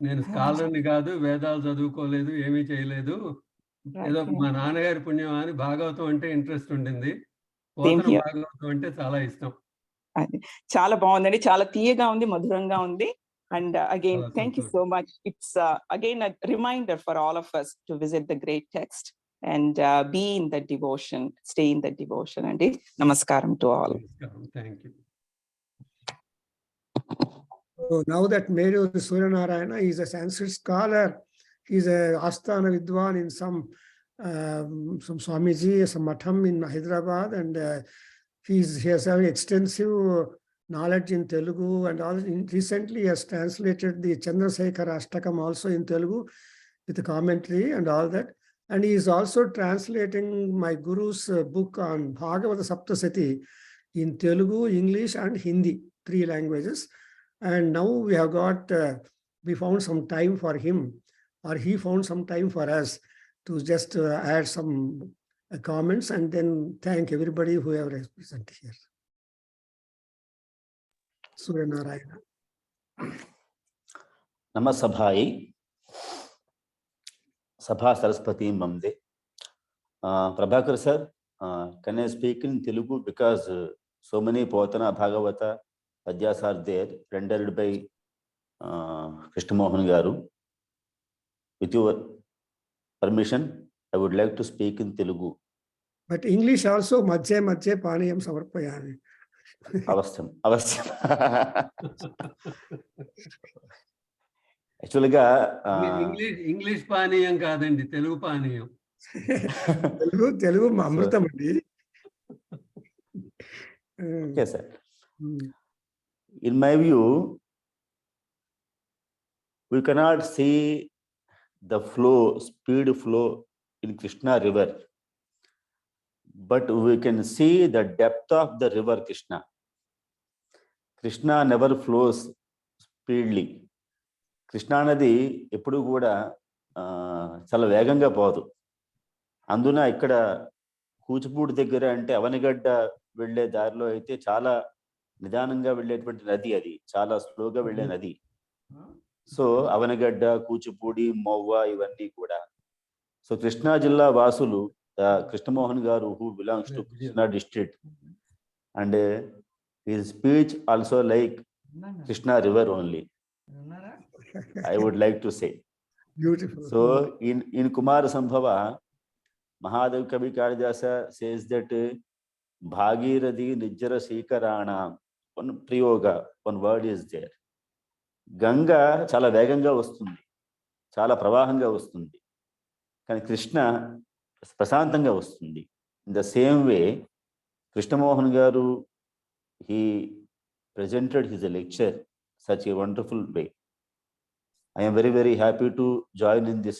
నేను స్కాలర్ని కాదు, వేదాలు చదువుకోలేదు, ఏమీ చేయలేదు, ఏదో మా నాన్నగారి పుణ్యం అని భాగవతం అంటే ఇంట్రెస్ట్ ఉండింది. పోతన భాగవతం అంటే చాలా ఇష్టం. చాలా బాగుందండి, చాలా తీయగా ఉంది, మధురంగా ఉంది. And again, thank you so much. It's again a reminder for all of us to visit the great text and be in the devotion, stay in the devotion. And namaskaram to all. Thank you. So now that Meru Surya Narayana is a Sanskrit scholar, he's a Asthana Vidwan in some Swamiji, some Matham in Hyderabad, and he has very extensive knowledge in Telugu, and recently he has translated the Chandrasekhara Ashtakam also in Telugu with the commentary and all that. And he is also translating my Guru's book on Bhagavata Saptasati in Telugu, English, and Hindi, 3 languages. And now we have got, we found some time for him, or he found some time for us to just add some comments and then thank everybody who have represented here. Surya Narayana. Namasabhai, Sabha Saraswati Mamde. Prabhakar sir, can I speak in Telugu because so many Potana Bhagavata Adhyayas are there, rendered by Krishna Mohan Garu. With your permission, I would like to speak in Telugu. But English also, Matsya Paniyam Samarpayami. Avasyam, avasyam. Actually, English paniyam kadandi, Telugu paniyam. Telugu amrutam andi. Okay, sir. In my view, we cannot see the flow, speed flow in Krishna river, but we can see the depth of the river Krishna. Krishna never flows speedily. Krishna nadi ఎప్పుడు కూడా చాలా వేగంగా పోదు. అందున ఇక్కడ కూచిపూడి దగ్గర అంటే అవనిగడ్డ వెళ్ళే దారిలో అయితే చాలా నిదానంగా వెళ్ళేటువంటి నది, అది చాలా స్లోగా వెళ్ళే నది. సో అవనిగడ్డ, కూచిపూడి, మొవ్వ ఇవన్నీ కూడా. సో కృష్ణా జిల్లా వాసులు, కృష్ణమోహన్ గారు who belongs to Krishna district, and his speech also like Krishna river only, I would like to say. Beautiful. So in Kumara Sambhava, Mahadev Kavi Kalidasa says that Bhagirathi Nijjara Shikarana, one Priyoga, one word is there. Ganga చాలా వేగంగా వస్తుంది, చాలా ప్రవాహంగా వస్తుంది, కానీ కృష్ణ ప్రశాంతంగా వస్తుంది. In the same way Krishnamohan గారు, he presented his lecture such a wonderful way. I am very, very happy to join in this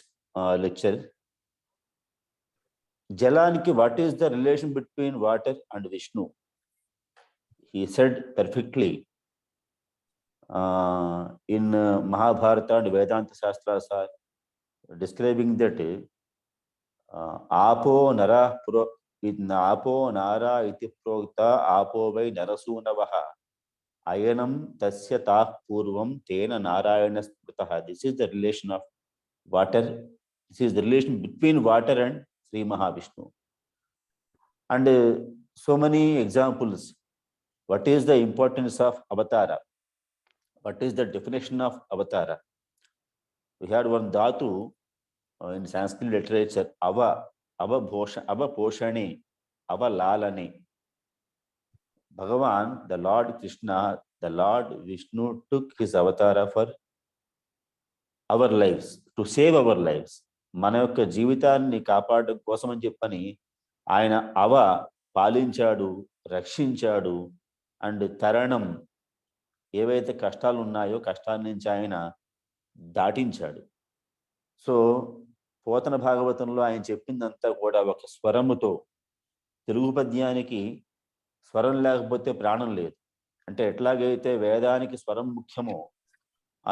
lecture. Jalaniki, what is the relation between water and Vishnu? He said perfectly. In Mahabharata and Vedanta Shastras are describing that Apo Nara Apo Nara iti prokta Apo vai Narasunavaha Ayanam Tasya Tah Purvam Tena Narayana Spritaha. This is the relation of water. This is the relation between water and Sri Mahavishnu. And so many examples. What is the importance of avatara? What is the definition of avatara? We had one dhatu in Sanskrit literature, ava poshane, ava lalane. Bhagavan, the Lord Krishna, the Lord Vishnu took his avatara for our lives, to save our lives. మన యొక్క జీవితాన్ని కాపాడడం కోసం అని చెప్పని ఆయన పాలించాడు, రక్షించాడు. అండ్ తరణం, ఏవైతే కష్టాలు ఉన్నాయో కష్టాల నుంచి ఆయన దాటించాడు. సో పోతన భాగవతంలో ఆయన చెప్పిందంతా కూడా ఒక స్వరముతో. తెలుగు పద్యానికి స్వరం లేకపోతే ప్రాణం లేదు. అంటే ఎట్లాగైతే వేదానికి స్వరం ముఖ్యమో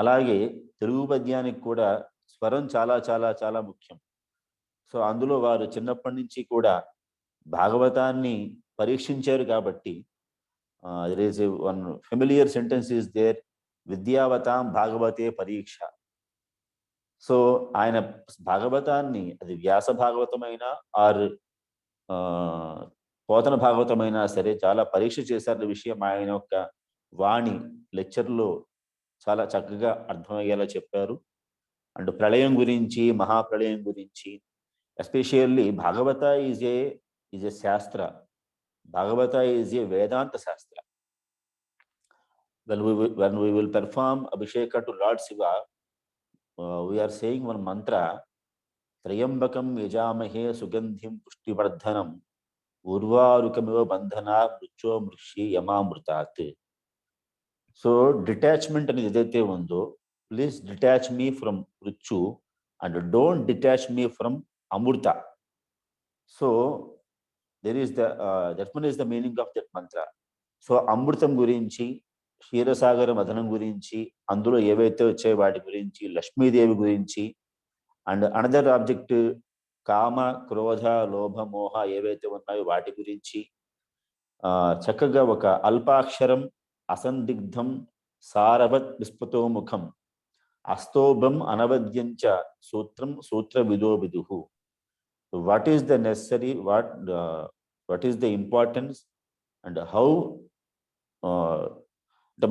అలాగే తెలుగు పద్యానికి కూడా స్వరం చాలా చాలా చాలా ముఖ్యం. సో అందులో వారు చిన్నప్పటి నుంచి కూడా భాగవతాన్ని పరీక్షించారు కాబట్టి there is one familiar sentence is there, Vidyavatam Bhagavate Pariksha. So ఆయన భాగవతాన్ని, అది వ్యాస భాగవతమైనా ఆర్ పోతన భాగవతమైనా సరే, చాలా పరీక్ష చేశారన్న విషయం ఆయన యొక్క వాణి లెక్చర్లో చాలా చక్కగా అర్థమయ్యేలా చెప్పారు. అండ్ ప్రళయం గురించి, మహాప్రళయం గురించి, ఎస్పెషల్లీ భాగవత ఈజ్ ఏ శాస్త్ర. Bhagavata is a Vedanta Shastra. When we will perform Abhisheka to Lord Shiva, we are saying one mantra, Trayambakam Yajamahe Sugandhim Pushtivardhanam Urvarukamiva Bandhana Mrucho Mrikshi Yamamrutat. So detachment అనేది ఏదైతే ఉందో, please detach me from Mruchu and don't detach me from Amurta. So there is the that one is the meaning of that mantra. So Amrutam gurinchi, Ksheerasagara Madanam gurinchi, అందులో ఏవైతే వచ్చే వాటి గురించి, లక్ష్మీదేవి గురించి, and another object కామ, క్రోధ, లోభ, మోహ ఏవైతే ఉన్నాయో వాటి గురించి చక్కగా ఒక అల్పాక్షరం, అసందిగ్ధం, సారవత్ విస్ఫుటోముఖం, అస్తోభం అనవద్యంచ సూత్రం సూత్ర విదో విదుహు. What is the necessary, what is the importance, and how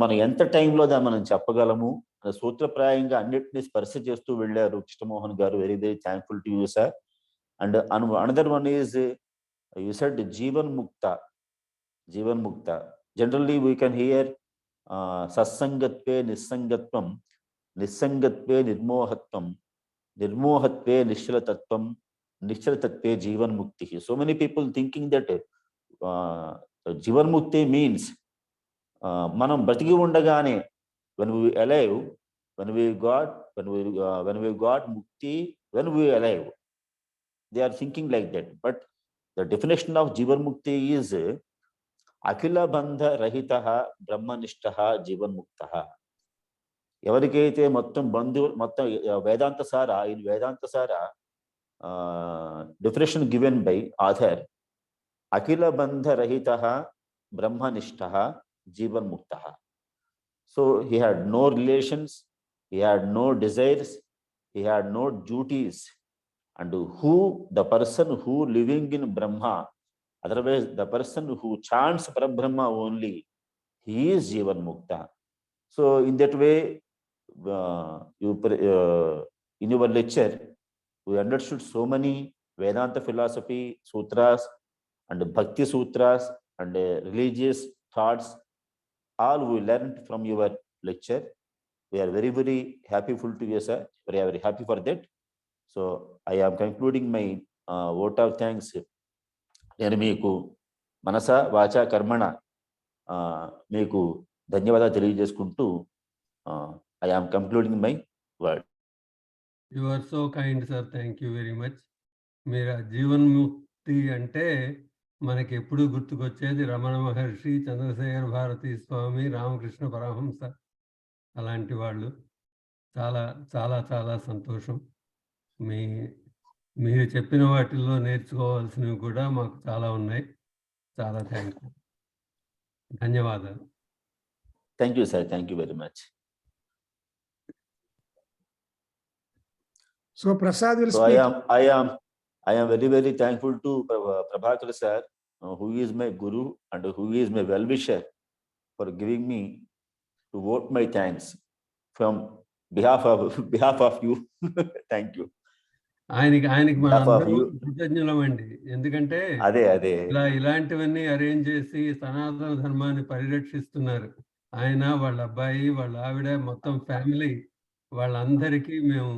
మనం ఎంత టైంలో దాన్ని మనం చెప్పగలము సూత్రప్రాయంగా అన్నిటినీ స్పర్శ చేస్తూ వెళ్ళారు Krishnamohan garu. Very very thankful to you sir. And another one is you said jeevan mukta. Generally we can hear సత్సంగత్వే నిస్సంగత్వం, నిస్సంగత్వే నిర్మోహత్వం, నిర్మోహత్వే నిశ్చలతత్వం, నిశ్చలతత్వే jeevan mukti. So many people thinking that jeevan mukti means మనం బ్రతికి ఉండగానే when we alive, when we got mukti, when we alive, they are thinking like that. But the definition of Jeevan mukti is అఖిల బంధ రహిత బ్రహ్మనిష్ట జీవన్ ముక్త. ఎవరికైతే మొత్తం వేదాంత సార definition given by author, అఖిల బంధ రహిత బ్రహ్మనిష్ట జీవన్ ముక్త. So he had no relations, he had no desires, he had no duties, and the person who living in Brahma, otherwise the person who chants Parabrahma only, he is Jivan Mukta. So in that way, in your lecture, we understood so many Vedanta philosophy sutras and Bhakti sutras and religious thoughts. All we learned from your lecture. We are very, very happyful to you, sir. Very, very happy for that. So I am concluding my vote of thanks. నేను మీకు మనస వాచ కర్మణ మీకు ధన్యవాదాలు తెలియజేసుకుంటూ I am concluding my word. You are so kind, sir. Thank you very much. మీరు జీవన్ ముక్తి అంటే మనకి ఎప్పుడు గుర్తుకొచ్చేది రమణ మహర్షి, చంద్రశేఖర భారతీ స్వామి, రామకృష్ణ పరమహంస, అలాంటి వాళ్ళు. చాలా చాలా చాలా సంతోషం. మీరు చెప్పిన వాటిల్లో నేర్చుకోవాల్సినవి కూడా మాకు చాలా ఉన్నాయి. చాలా థ్యాంక్ యూ, ధన్యవాదాలు. Thank you sir, thank you very much. So Prasad will So speak. I am very, very thankful to Prabhakar sir, who is my guru and who is my well-wisher, for giving me to vote my thanks from behalf of you. Thank you. ఆయనకి మనం కృతజ్ఞులమండి. ఎందుకంటే అదే ఇలాంటివన్నీ arrange చేసి సనాతన ధర్మాన్ని పరిరక్షిస్తున్నారు ఆయన, వాళ్ళ అబ్బాయి, వాళ్ళ ఆవిడ, మొత్తం ఫ్యామిలీ, వాళ్ళందరికీ మేము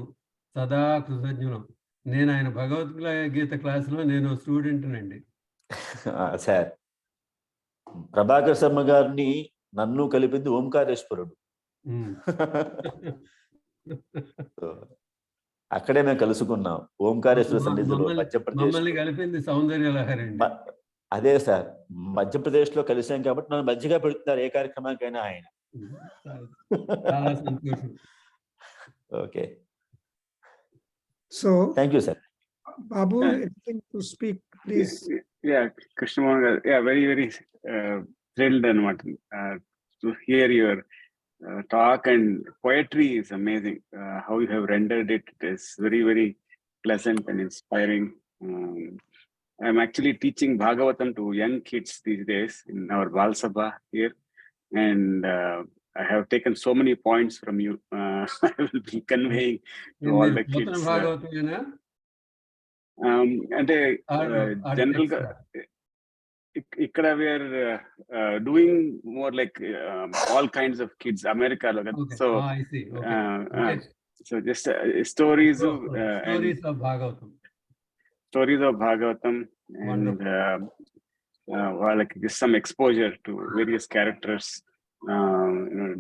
సదా కృతజ్ఞులం. నేను ఆయన భగవద్గీత క్లాసులో నేను స్టూడెంట్ నండి. సార్, ప్రభాకర్ శర్మ గారిని నన్ను కలిపింది ఓంకారేశ్వరుడు. అక్కడే మేము కలుసుకున్నాం, ఓంకారేశ్వర సన్నిధిలో, మధ్యప్రదేశ్. కలిపింది సౌందర్యలహరి. అదే సార్, మధ్యప్రదేశ్ లో కలిసాం కాబట్టి నన్ను మధ్యగా పెడుతున్నారు ఏ కార్యక్రమానికైనా ఆయన. చాలా సంతోషం. Okay, So thank you, sir. Babu, anything to speak, please? Yeah, Krishnamohan, yeah, very, very thrilled and to hear your talk, and poetry is amazing. How you have rendered it is very, very pleasant and inspiring. I'm actually teaching Bhagavatam to young kids these days in our Bal Sabha here, and I have taken so many points from you. I will be conveying to all the kids. అంటే general గా ఇక్కడ we are doing more like all kinds of kids అమెరికాలో కదా. So just stories of Bhagavatam and వాళ్ళకి just some exposure to various characters,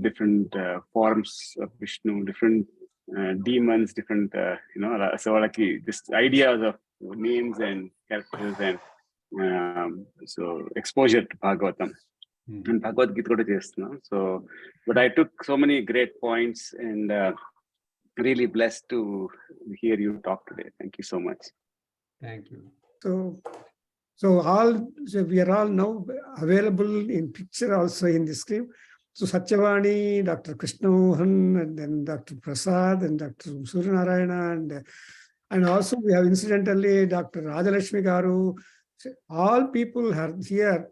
different forms of Vishnu, different demons, different so వాళ్ళకి just ideas of names and characters and so exposure to Bhagavatam. And Bhagavad Gita kuda chestunna. So, but I took so many great points and really blessed to hear you talk today. Thank you so much. Thank you. So we are all now available in picture also in the script. So Satyavani, Dr. Krishna Mohan, and then Dr. Prasad, and Dr. Suryanarayana, and also we have incidentally Dr. Rajalakshmi Garu. So all people are here,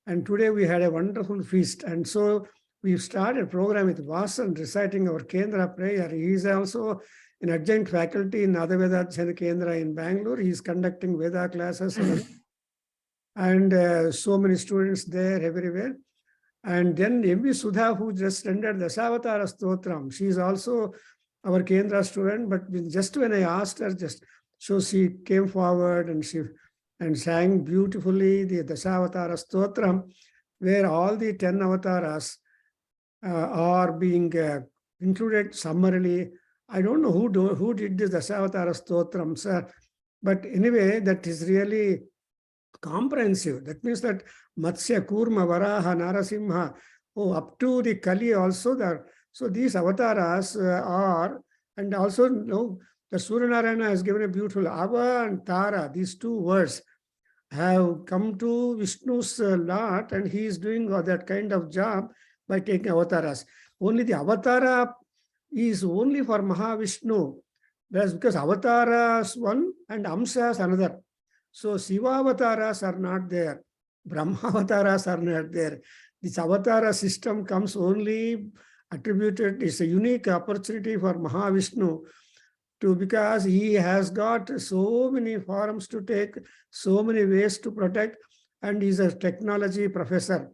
and today we had a wonderful feast. And so we started a program with Vyasa reciting our Kendra prayer. He is also an adjunct faculty in Adhyayana Kendra in Bengaluru. He is conducting Veda classes and so many students there everywhere. And then M.V. Sudha, who just rendered the Avataras Stotram, she is also our Kendra student, but just when I asked her, so she came forward and she sang beautifully the Dasavatara Stotram, where all the 10 avatars are being included summarily. I don't know who did this Dasavatara Stotram, sir, but anyway, that is really comprehensive. That means that Matsya, Kurma, Varaha, Narasimha, up to the Kali also there. So these avatars are, and also the Suryanarayana has given a beautiful Ava and Tara, these two words have come to Vishnu's lot, and he is doing that kind of job by taking avatars. Only the avatara is only for Mahavishnu, whereas because avatars one and Amsas another. So Shiva avatars are not there, Brahma avatars are not there. This avatara system comes only attributed, it's a unique opportunity for Mahavishnu because he has got so many forms to take, so many ways to protect, and he's a technology professor.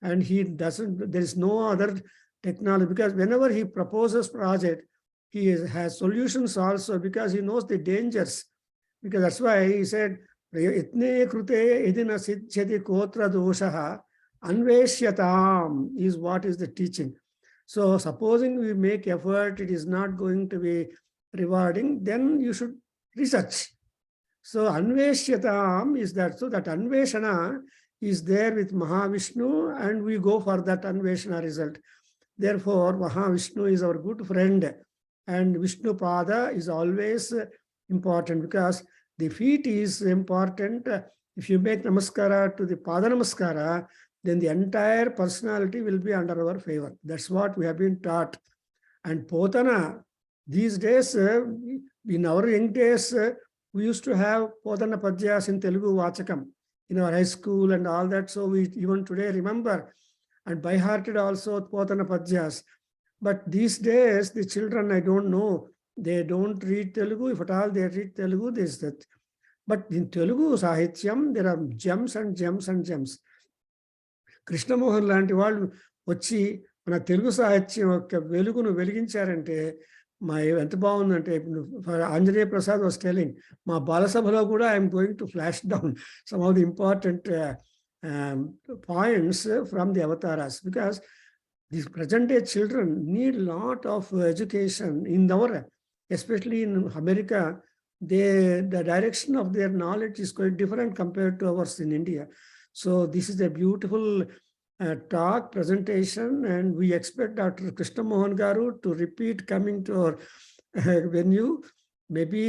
And there is no other technology, because whenever he proposes project, he has solutions also, because he knows the dangers. Because that's why he said, Itne krute idina siddhyati kotra doshaha anveshyatam is what is the teaching. So supposing we make effort, it is not going to be rewarding, then you should research. So anveshyatam is that, so that anveshana is there with Mahavishnu, and we go for that anveshana result. Therefore, Mahavishnu is our good friend, and Vishnu Pada is always important, because the feet is important. If you make namaskara to the Pada namaskara, then the entire personality will be under our favor. That's what we have been taught. And Potana, these days, in our young days, we used to have Potana Padhyas in Telugu Vachakam in our high school and all that. So we even today remember, and by-hearted also Potana Padhyas. But these days, the children, I don't know, they don't read Telugu. If at all they read Telugu, there's that. But in Telugu Sahityam, there are gems and gems and gems. Krishna Mohan lanti వాళ్ళు వచ్చి మన తెలుగు సాహిత్యం యొక్క వెలుగును వెలిగించారంటే ఎంత బాగుందంటే, Anjaneya Prasad was telling, మా బాలసభలో కూడా I'm going to flash down some of the important points from the avatars, because these present day children need a lot of education in our, especially in America. The direction of their knowledge is quite different compared to ours in India. So this is a beautiful talk, presentation, and we expect Dr. Krishna Mohan Garu to repeat coming to our venue, maybe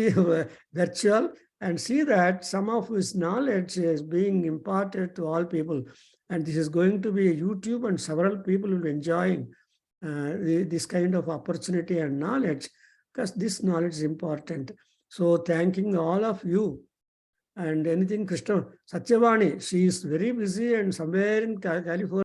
virtual, and see that some of his knowledge is being imparted to all people. And this is going to be a YouTube, and several people will be enjoying this kind of opportunity and knowledge, because this knowledge is important. So thanking all of you. And anything, Krishna, Satyavani, she is very busy and somewhere in California.